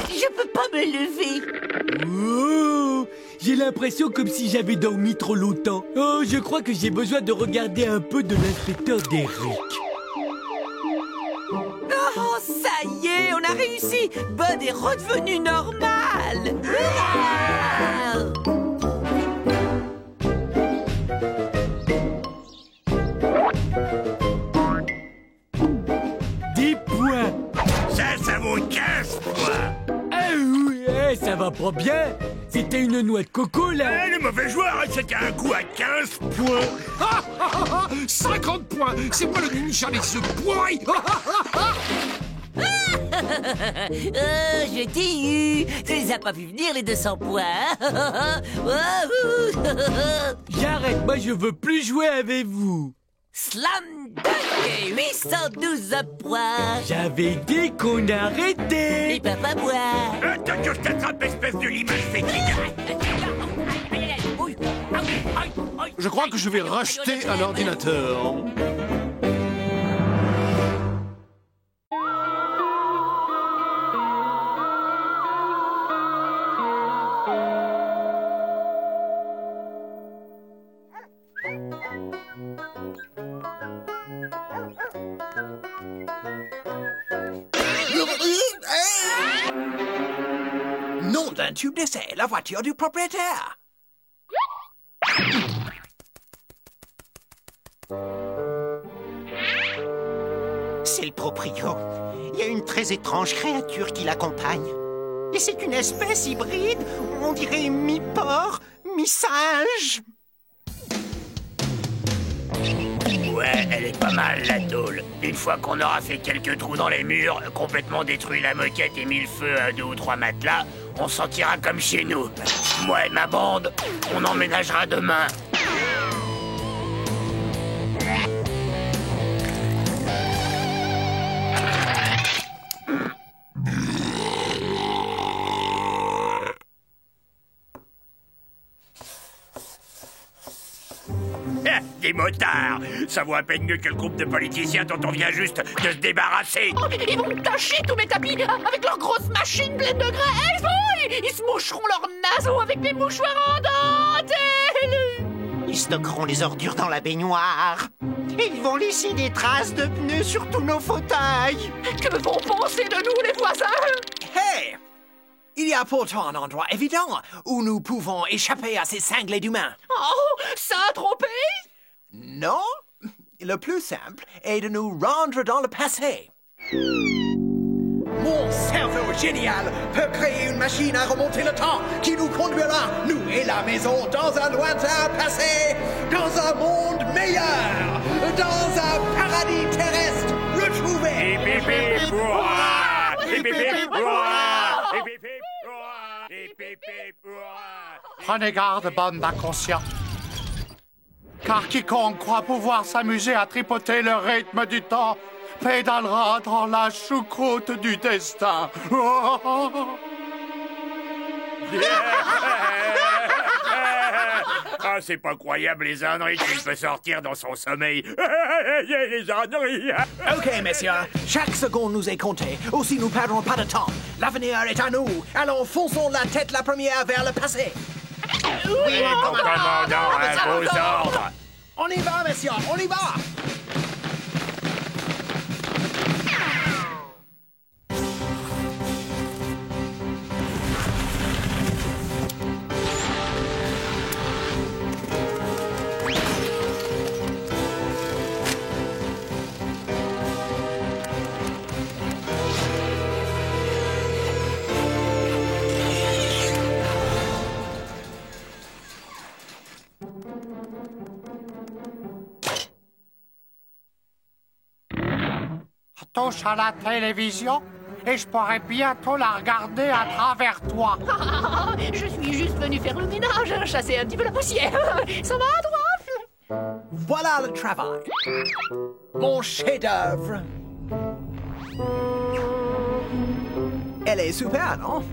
Je peux pas me lever. Oh, j'ai l'impression comme si j'avais dormi trop longtemps. Oh, je crois que j'ai besoin de regarder un peu de l'inspecteur Derrick. Oh, ça y est, on a réussi. Bud est redevenu normal. Ça vaut 15 points. Ah oui, ça va pas bien. C'était une noix de coco, là. Le mauvais joueur, c'était un coup à 15 points. 50 points. C'est moi le ninja des œufs pourris. Je t'ai eu. Tu les as pas vu venir, les 200 points. J'arrête, moi je veux plus jouer avec vous. Slam Dunk, 812 points. J'avais dit qu'on arrêtait. Et papa boire. Attends que je t'attrape, espèce de limage fétide. Je crois que je vais racheter un ordinateur. Nom d'un tube d'essai, la voiture du propriétaire. C'est le proprio. Il y a une très étrange créature qui l'accompagne. Et c'est une espèce hybride, on dirait mi-porc, mi-singe. Ouais, elle est pas mal, la tôle. Une fois qu'on aura fait quelques trous dans les murs, complètement détruit la moquette et mis le feu à 2 ou 3 matelas, on s'en tirera comme chez nous. Moi et ma bande, on emménagera demain. Des motards! Ça vaut à peine mieux que le groupe de politiciens dont on vient juste de se débarrasser! Oh, ils vont tâcher tous mes tapis avec leurs grosses machines pleines de graisse! Oh, ils se moucheront leurs naseaux avec des mouchoirs en dentelle! Ils stockeront les ordures dans la baignoire. Et ils vont laisser des traces de pneus sur tous nos fauteuils. Que vont penser de nous, les voisins? Hey! Il y a pourtant un endroit évident où nous pouvons échapper à ces cinglés d'humains. Oh, Saint-Tropez? Non, le plus simple est de nous rendre dans le passé. Mon cerveau génial peut créer une machine à remonter le temps qui nous conduira, nous et la maison, dans un lointain passé, dans un monde meilleur, dans un paradis terrestre retrouvé. Hip, hip, hip, hurrah! Hip, hip, hip, hurrah! Hip, hip, hip, hurrah! Prenez garde, bande d'inconscients. Car quiconque croit pouvoir s'amuser à tripoter le rythme du temps pédalera dans la choucroute du destin. Ah, c'est pas croyable les âneries qu'il peut sortir dans son sommeil. Les âneries. Ok, messieurs, chaque seconde nous est comptée. Aussi, nous perdrons pas de temps. L'avenir est à nous. Alors, fonçons la tête la première vers le passé. Oui, commandant, à vos ordres. On y va, messieurs, on y va. Touche à la télévision et je pourrais bientôt la regarder à travers toi. Je suis juste venu faire le ménage, chasser un petit peu la poussière. Ça va, toi? Voilà le travail. Mon chef-d'œuvre. Elle est super, non?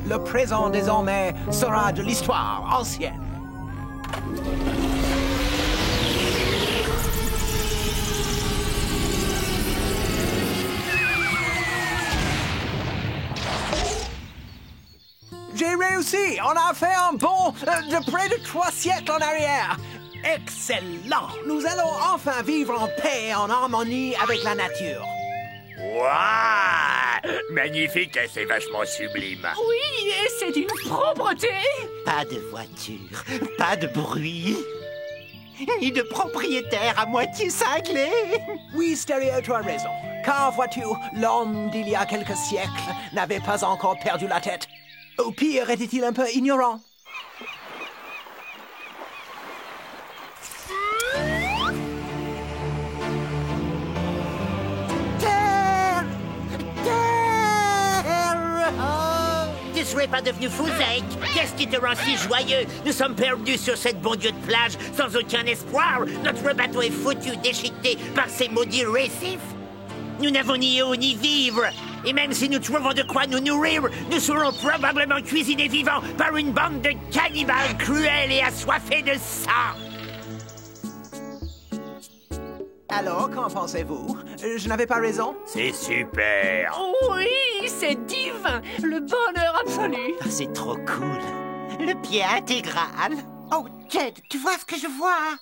Le présent, désormais, sera de l'histoire ancienne. J'ai réussi! On a fait un bond de près de 3 siècles en arrière! Excellent! Nous allons enfin vivre en paix et en harmonie avec la nature. Waouh! Magnifique et c'est vachement sublime. Oui, et c'est d'une propreté! Pas de voiture, pas de bruit, ni de propriétaire à moitié cinglé. Oui, Stéréo, tu as raison. Car vois-tu, l'homme d'il y a quelques siècles n'avait pas encore perdu la tête. Au pire, était-il un peu ignorant? Terre! Tu serais pas devenu fou, Zeke? Qu'est-ce qui te rend si joyeux? Nous sommes perdus sur cette bon Dieu de plage, sans aucun espoir. Notre bateau est foutu, déchiqueté par ces maudits récifs. Nous n'avons ni eau ni vivre. Et même si nous trouvons de quoi nous nourrir, nous serons probablement cuisinés vivants par une bande de cannibales cruels et assoiffés de sang. Alors, qu'en pensez-vous? Je n'avais pas raison? C'est super. Oui, c'est divin. Le bonheur absolu. C'est trop cool. Le pied intégral. Oh, Ted, tu vois ce que je vois?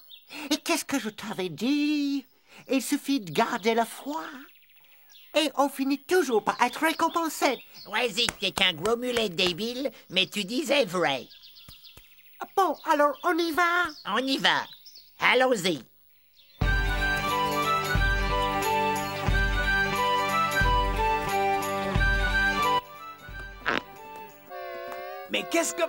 Et qu'est-ce que je t'avais dit? Il suffit de garder le froid. Et on finit toujours par être récompensé. Ouais, Zeke, t'es qu'un gros mulet débile, mais tu disais vrai. Bon, alors on y va? On y va. Allons-y. Mais qu'est-ce que...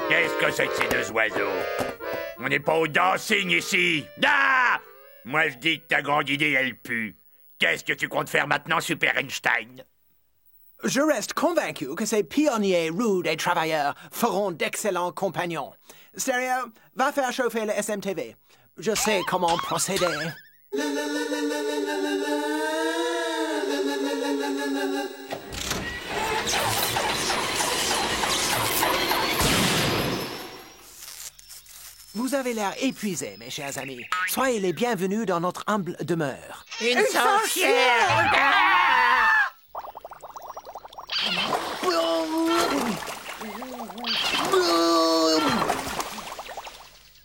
Qu'est-ce que c'est que ces deux oiseaux? On n'est pas au dancing ici. Ah! Moi je dis que ta grande idée elle pue. Qu'est-ce que tu comptes faire maintenant, Super Einstein? Je reste convaincu que ces pionniers rudes et travailleurs feront d'excellents compagnons. Stéréo, va faire chauffer le SMTV. Je sais comment procéder. Vous avez l'air épuisés, mes chers amis. Soyez les bienvenus dans notre humble demeure. Une sorcière!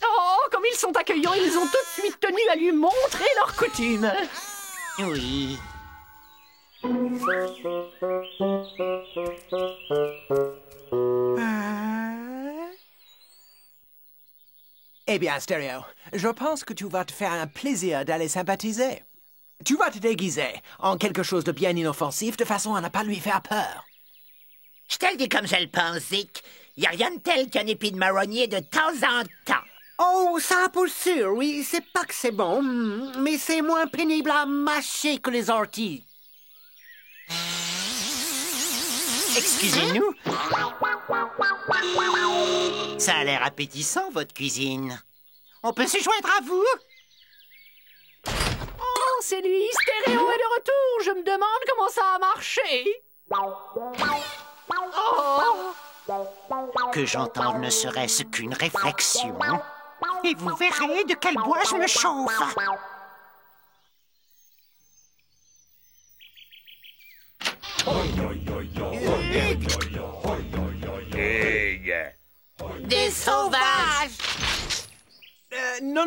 Oh, comme ils sont accueillants, ils ont tout de suite tenu à lui montrer leurs coutumes. Oui. Eh bien, Stéréo, je pense que tu vas te faire un plaisir d'aller sympathiser. Tu vas te déguiser en quelque chose de bien inoffensif de façon à ne pas lui faire peur. Je te le dis comme je le pense, Zeke. Y a rien de tel qu'un épi de marronnier de temps en temps. Oh, ça pour sûr, oui, c'est pas que c'est bon, mais c'est moins pénible à mâcher que les orties. Excusez-nous. Ça a l'air appétissant, votre cuisine. On peut se joindre à vous? Oh, c'est lui, Stéréo est de retour. Je me demande comment ça a marché. Oh. Que j'entende ne serait-ce qu'une réflexion. Et vous verrez de quel bois je me chauffe. Des sauvages! Non,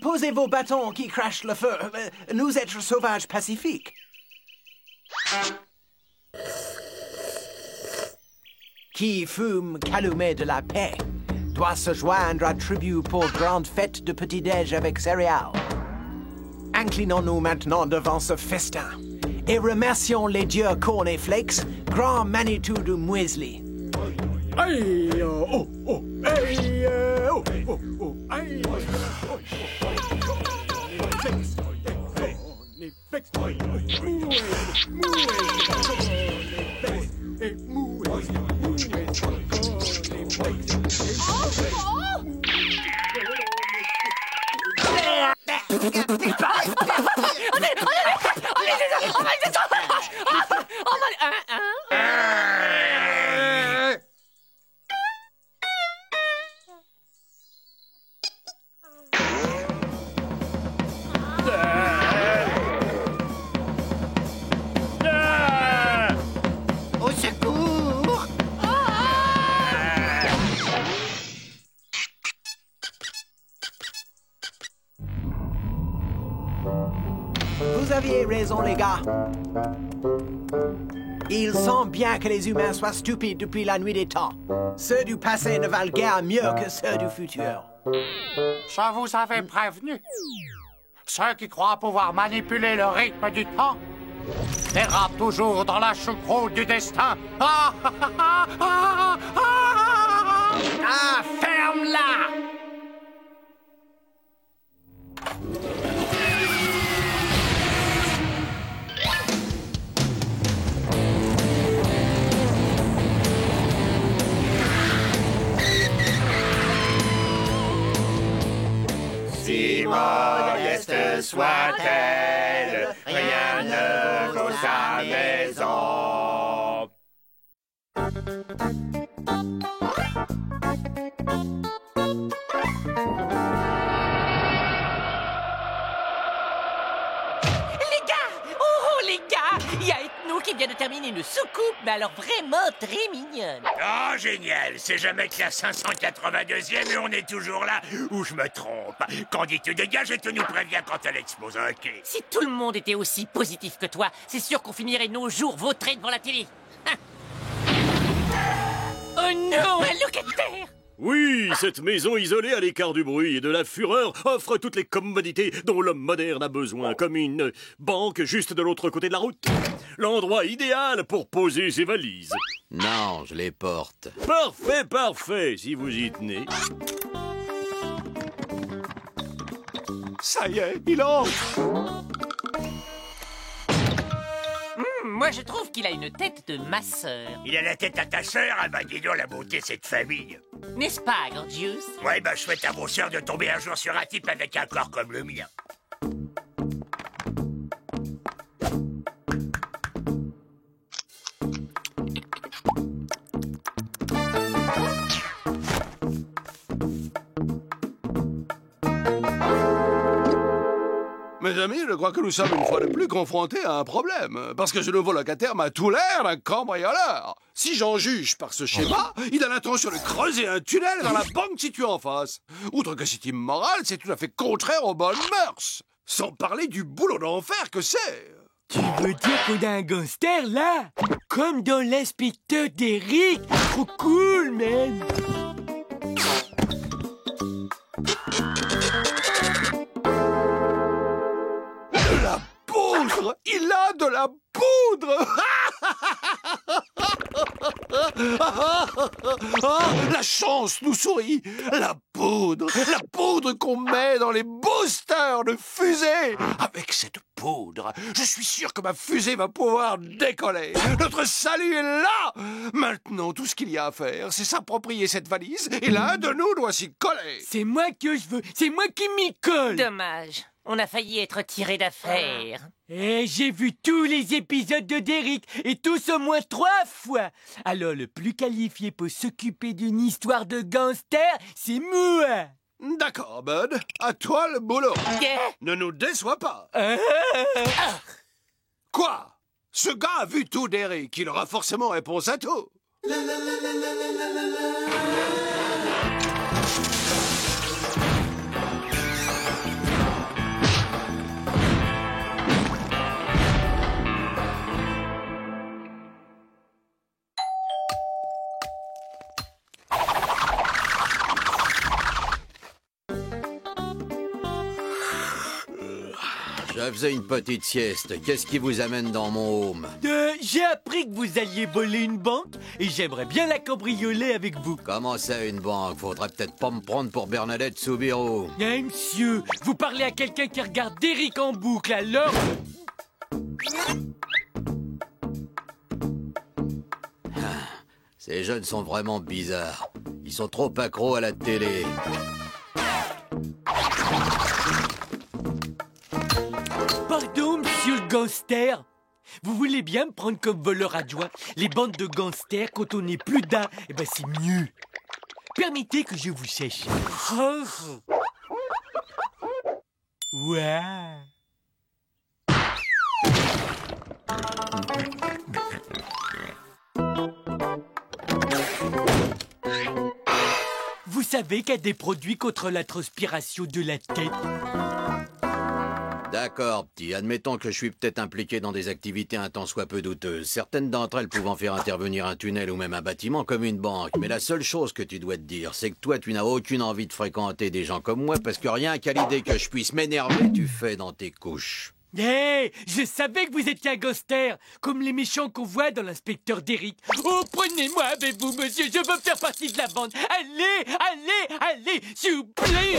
posez vos bâtons qui crachent le feu. Nous êtres sauvages pacifiques. Qui fume calumet de la paix doit se joindre à tribu pour grande fête de petit-déj avec céréales. Inclinons-nous maintenant devant ce festin et remercions les dieux cornflakes, grand Manitou du muesli. Aïe, oh, oh, aïe, oh, oh, oh, aïe, Au secours! Vous aviez raison, les gars. Il semble bien que les humains soient stupides depuis la nuit des temps. Ceux du passé ne valent guère mieux que ceux du futur. Je vous avais prévenu. Ceux qui croient pouvoir manipuler le rythme du temps dérapent toujours dans la choucroute du destin. Ah, ferme-la! Si modeste soit-elle, rien ne vaut sa maison. Les gars, il y a Ethno qui vient de terminer une soucoupe, mais alors vraiment très mignonne. Oh, génial! C'est jamais que la 582e et on est toujours là où je me trompe. Quand dis-tu dégage et tu nous préviens quand elle explose, ok? Si tout le monde était aussi positif que toi, c'est sûr qu'on finirait nos jours vautrés devant la télé. Hein. Oh non, un locataire! Oui, cette maison isolée à l'écart du bruit et de la fureur offre toutes les commodités dont l'homme moderne a besoin, comme une banque juste de l'autre côté de la route. L'endroit idéal pour poser ses valises. Non, je les porte. Parfait, parfait, si vous y tenez. Ça y est, il entre. Moi, je trouve qu'il a une tête de ma sœur. Il a la tête à ta sœur, ah bah dis donc la beauté de cette famille. N'est-ce pas, Gorgius? Ouais, bah je souhaite à vos sœurs de tomber un jour sur un type avec un corps comme le mien. Mes amis, je crois que nous sommes une fois de plus confrontés à un problème. Parce que ce nouveau locataire m'a tout l'air d'un cambrioleur. Si j'en juge par ce schéma, il a l'intention de creuser un tunnel dans la banque située en face. Outre que c'est immoral, c'est tout à fait contraire aux bonnes mœurs. Sans parler du boulot d'enfer que c'est. Tu veux dire qu'on a un gangster, là? Comme dans l'inspecteur d'Eric? Trop cool, man! De la poudre! Il a de la poudre! La chance nous sourit. La poudre qu'on met dans les boosters de fusée. Avec cette poudre, je suis sûr que ma fusée va pouvoir décoller. Notre salut est là. Maintenant, tout ce qu'il y a à faire, c'est s'approprier cette valise et l'un de nous doit s'y coller. C'est moi que je veux, c'est moi qui m'y colle. Dommage, on a failli être tiré d'affaire. Et j'ai vu tous les épisodes de Derrick, et tous au moins 3 fois. Alors le plus qualifié pour s'occuper d'une histoire de gangster, c'est moi. D'accord, Bud. À toi le boulot. Ne nous déçois pas. Quoi? Ce gars a vu tout d'Eric. Il aura forcément réponse à tout. Je faisais une petite sieste. Qu'est-ce qui vous amène dans mon home? J'ai appris que vous alliez voler une banque et j'aimerais bien la cambrioler avec vous. Comment ça, une banque? Faudrait peut-être pas me prendre pour Bernadette Soubirous. Monsieur, vous parlez à quelqu'un qui regarde Derrick en boucle, alors... Ces jeunes sont vraiment bizarres. Ils sont trop accros à la télé. Pardon, monsieur le gangster. Vous voulez bien me prendre comme voleur adjoint? Les bandes de gangsters, quand on n'est plus d'un, eh ben c'est mieux. Permettez que je vous sèche. Ouais. Vous savez qu'il y a des produits contre la transpiration de la tête? D'accord, petit. Admettons que je suis peut-être impliqué dans des activités un tant soit peu douteuses. Certaines d'entre elles pouvant faire intervenir un tunnel ou même un bâtiment comme une banque. Mais la seule chose que tu dois te dire, c'est que toi, tu n'as aucune envie de fréquenter des gens comme moi parce que rien qu'à l'idée que je puisse m'énerver, tu fais dans tes couches. Hey, je savais que vous étiez un gangster, comme les méchants qu'on voit dans l'inspecteur Derrick. Oh, prenez-moi avec vous, monsieur, je veux faire partie de la bande. Allez, allez, allez, s'il vous plaît.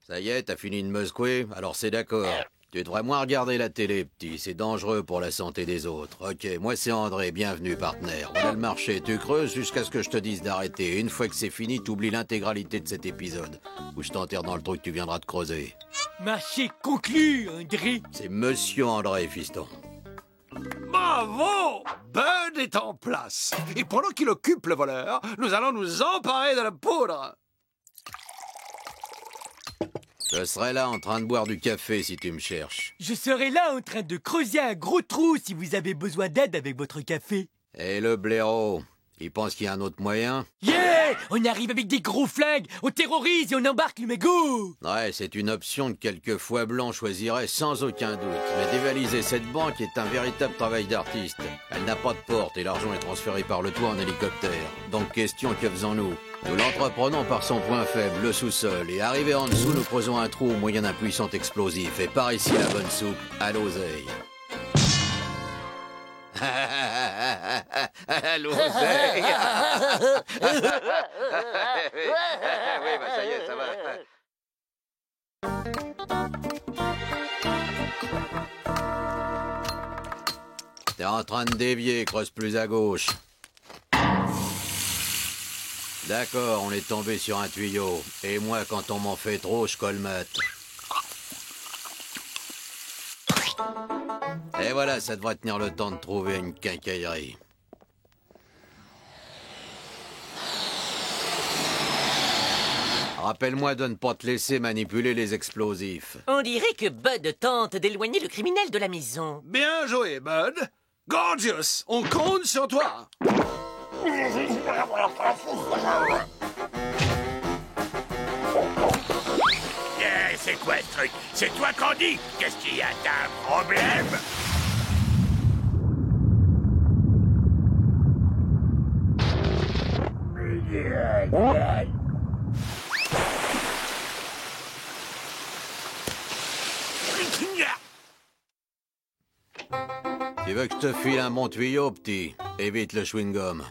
Ça y est, t'as fini de me secouer? Alors c'est d'accord. Tu devrais moins regarder la télé, petit. C'est dangereux pour la santé des autres. Ok, moi c'est André, bienvenue, partenaire. Voilà le marché, tu creuses jusqu'à ce que je te dise d'arrêter. Une fois que c'est fini, t'oublies l'intégralité de cet épisode. Ou je t'enterre dans le trou que tu viendras de creuser. Marché conclu, André. C'est Monsieur André, fiston. Bravo! Bud est en place. Et pendant qu'il occupe le voleur, nous allons nous emparer de la poudre. Je serai là en train de boire du café si tu me cherches. Je serai là en train de creuser un gros trou si vous avez besoin d'aide avec votre café. Et le blaireau, il pense qu'il y a un autre moyen? Yeah! On arrive avec des gros flingues, on terrorise et on embarque le mégot! Ouais, c'est une option que quelques foies blancs choisiraient sans aucun doute. Mais dévaliser cette banque est un véritable travail d'artiste. Elle n'a pas de porte et l'argent est transféré par le toit en hélicoptère. Donc question, que faisons-nous? Nous l'entreprenons par son point faible, le sous-sol, et arrivé en dessous, nous creusons un trou au moyen d'un puissant explosif. Et par ici, la bonne soupe, à l'oseille. À l'oseille. Oui, bah ça y est, ça va. T'es en train de dévier, creuse plus à gauche. D'accord, on est tombé sur un tuyau. Et moi, quand on m'en fait trop, je colmate. Et voilà, ça devrait tenir le temps de trouver une quincaillerie. Rappelle-moi de ne pas te laisser manipuler les explosifs. On dirait que Bud tente d'éloigner le criminel de la maison. Bien joué, Bud. Gorgeous, on compte sur toi. C'est quoi ce truc? C'est toi, Candy? Qu'est-ce qu'il y a? T'as un problème? Tu veux que je te file un bon tuyau, petit? Évite le chewing-gum.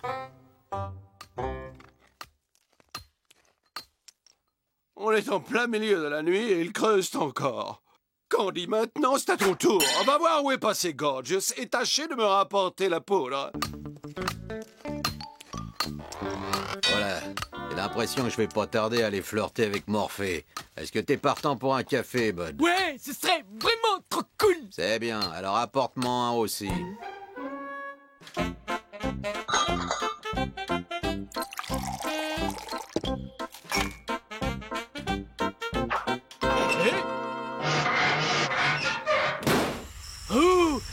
On est en plein milieu de la nuit et il creuse encore. Candy, maintenant, c'est à ton tour. On va voir où est passé Gorgeous et tâchez de me rapporter la poudre. Voilà. J'ai l'impression que je vais pas tarder à aller flirter avec Morphée. Est-ce que t'es partant pour un café, Bud? Ouais, ce serait vraiment trop cool. C'est bien. Alors apporte-moi un aussi.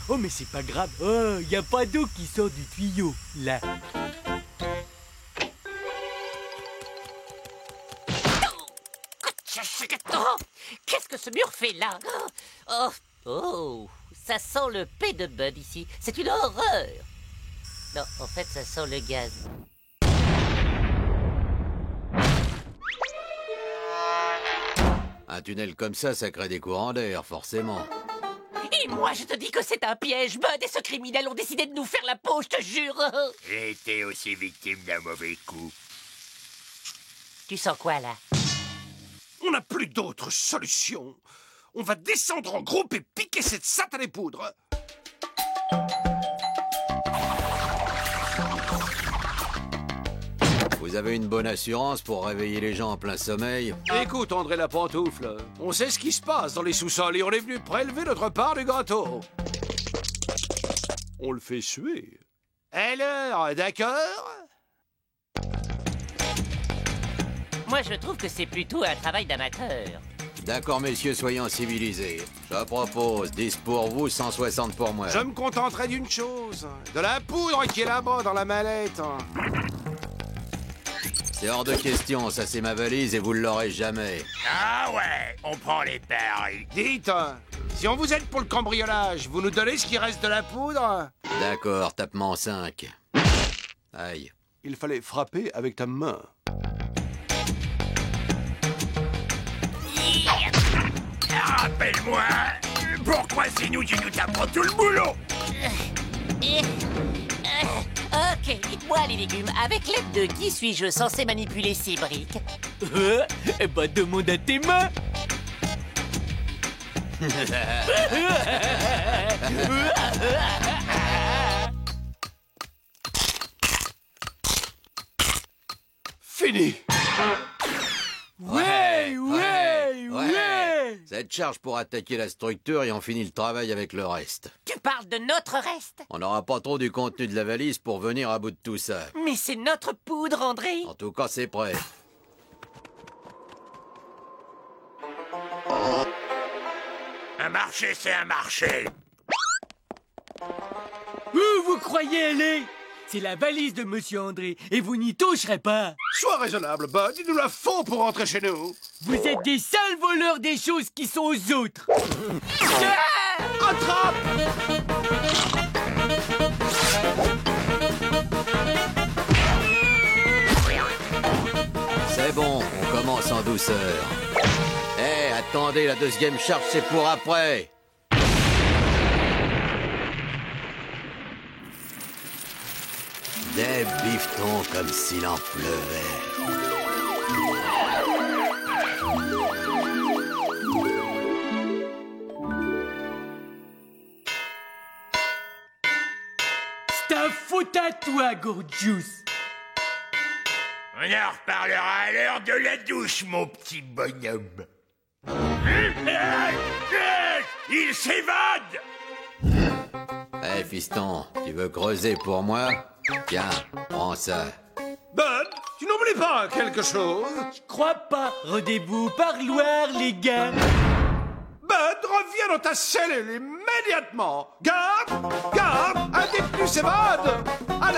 Oh, mais c'est pas grave. Oh, y a pas d'eau qui sort du tuyau, là. Oh, qu'est-ce que ce mur fait là? Oh, ça sent le P de Bud ici. C'est une horreur. Non, en fait, ça sent le gaz. Un tunnel comme ça crée des courants d'air, forcément. Et moi, je te dis que c'est un piège. Bud et ce criminel ont décidé de nous faire la peau, je te jure. J'ai été aussi victime d'un mauvais coup. Tu sens quoi, là? On n'a plus d'autre solution. On va descendre en groupe et piquer cette satanée poudre. Vous avez une bonne assurance pour réveiller les gens en plein sommeil? Écoute, André la pantoufle, on sait ce qui se passe dans les sous-sols et on est venu prélever notre part du gâteau. On le fait suer. Alors, d'accord? Moi, je trouve que c'est plutôt un travail d'amateur. D'accord, messieurs, soyons civilisés. Je propose 10 pour vous, 160 pour moi. Je me contenterai d'une chose. De la poudre qui est là-bas dans la mallette. C'est hors de question, ça c'est ma valise et vous ne l'aurez jamais. Ah ouais, on prend les paris. Dites, si on vous aide pour le cambriolage, vous nous donnez ce qui reste de la poudre? D'accord, tape-moi en 5. Aïe. Il fallait frapper avec ta main. Rappelle-moi, pourquoi c'est nous qui nous tapons tout le boulot? Ok, dites-moi les légumes, avec l'aide de qui suis-je censé manipuler ces briques? Eh ben, demande à tes mains. Fini. Ouais. Cette charge pour attaquer la structure et on finit le travail avec le reste. Tu parles de notre reste? On n'aura pas trop du contenu de la valise pour venir à bout de tout ça. Mais c'est notre poudre, André. En tout cas, c'est prêt. Un marché, c'est un marché. Où vous croyez aller? C'est la valise de Monsieur André, et vous n'y toucherez pas. Sois raisonnable, Bud, il nous la faut pour rentrer chez nous. Vous êtes des sales voleurs des choses qui sont aux autres. Attrape! C'est bon, on commence en douceur. Hé, attendez, la deuxième charge, c'est pour après. Des bifetons comme s'il en pleuvait. C'est ta faute à toi, Gorgeous. On en reparlera à l'heure de la douche, mon petit bonhomme. Il s'évade! Hé, fiston, tu veux creuser pour moi? Tiens, prends ça. Bud, tu n'oublies pas quelque chose? Je crois pas. Rendez-vous au parloir, les gars. Bud, reviens dans ta cellule immédiatement. Garde! Un détenu s'évade! Allez!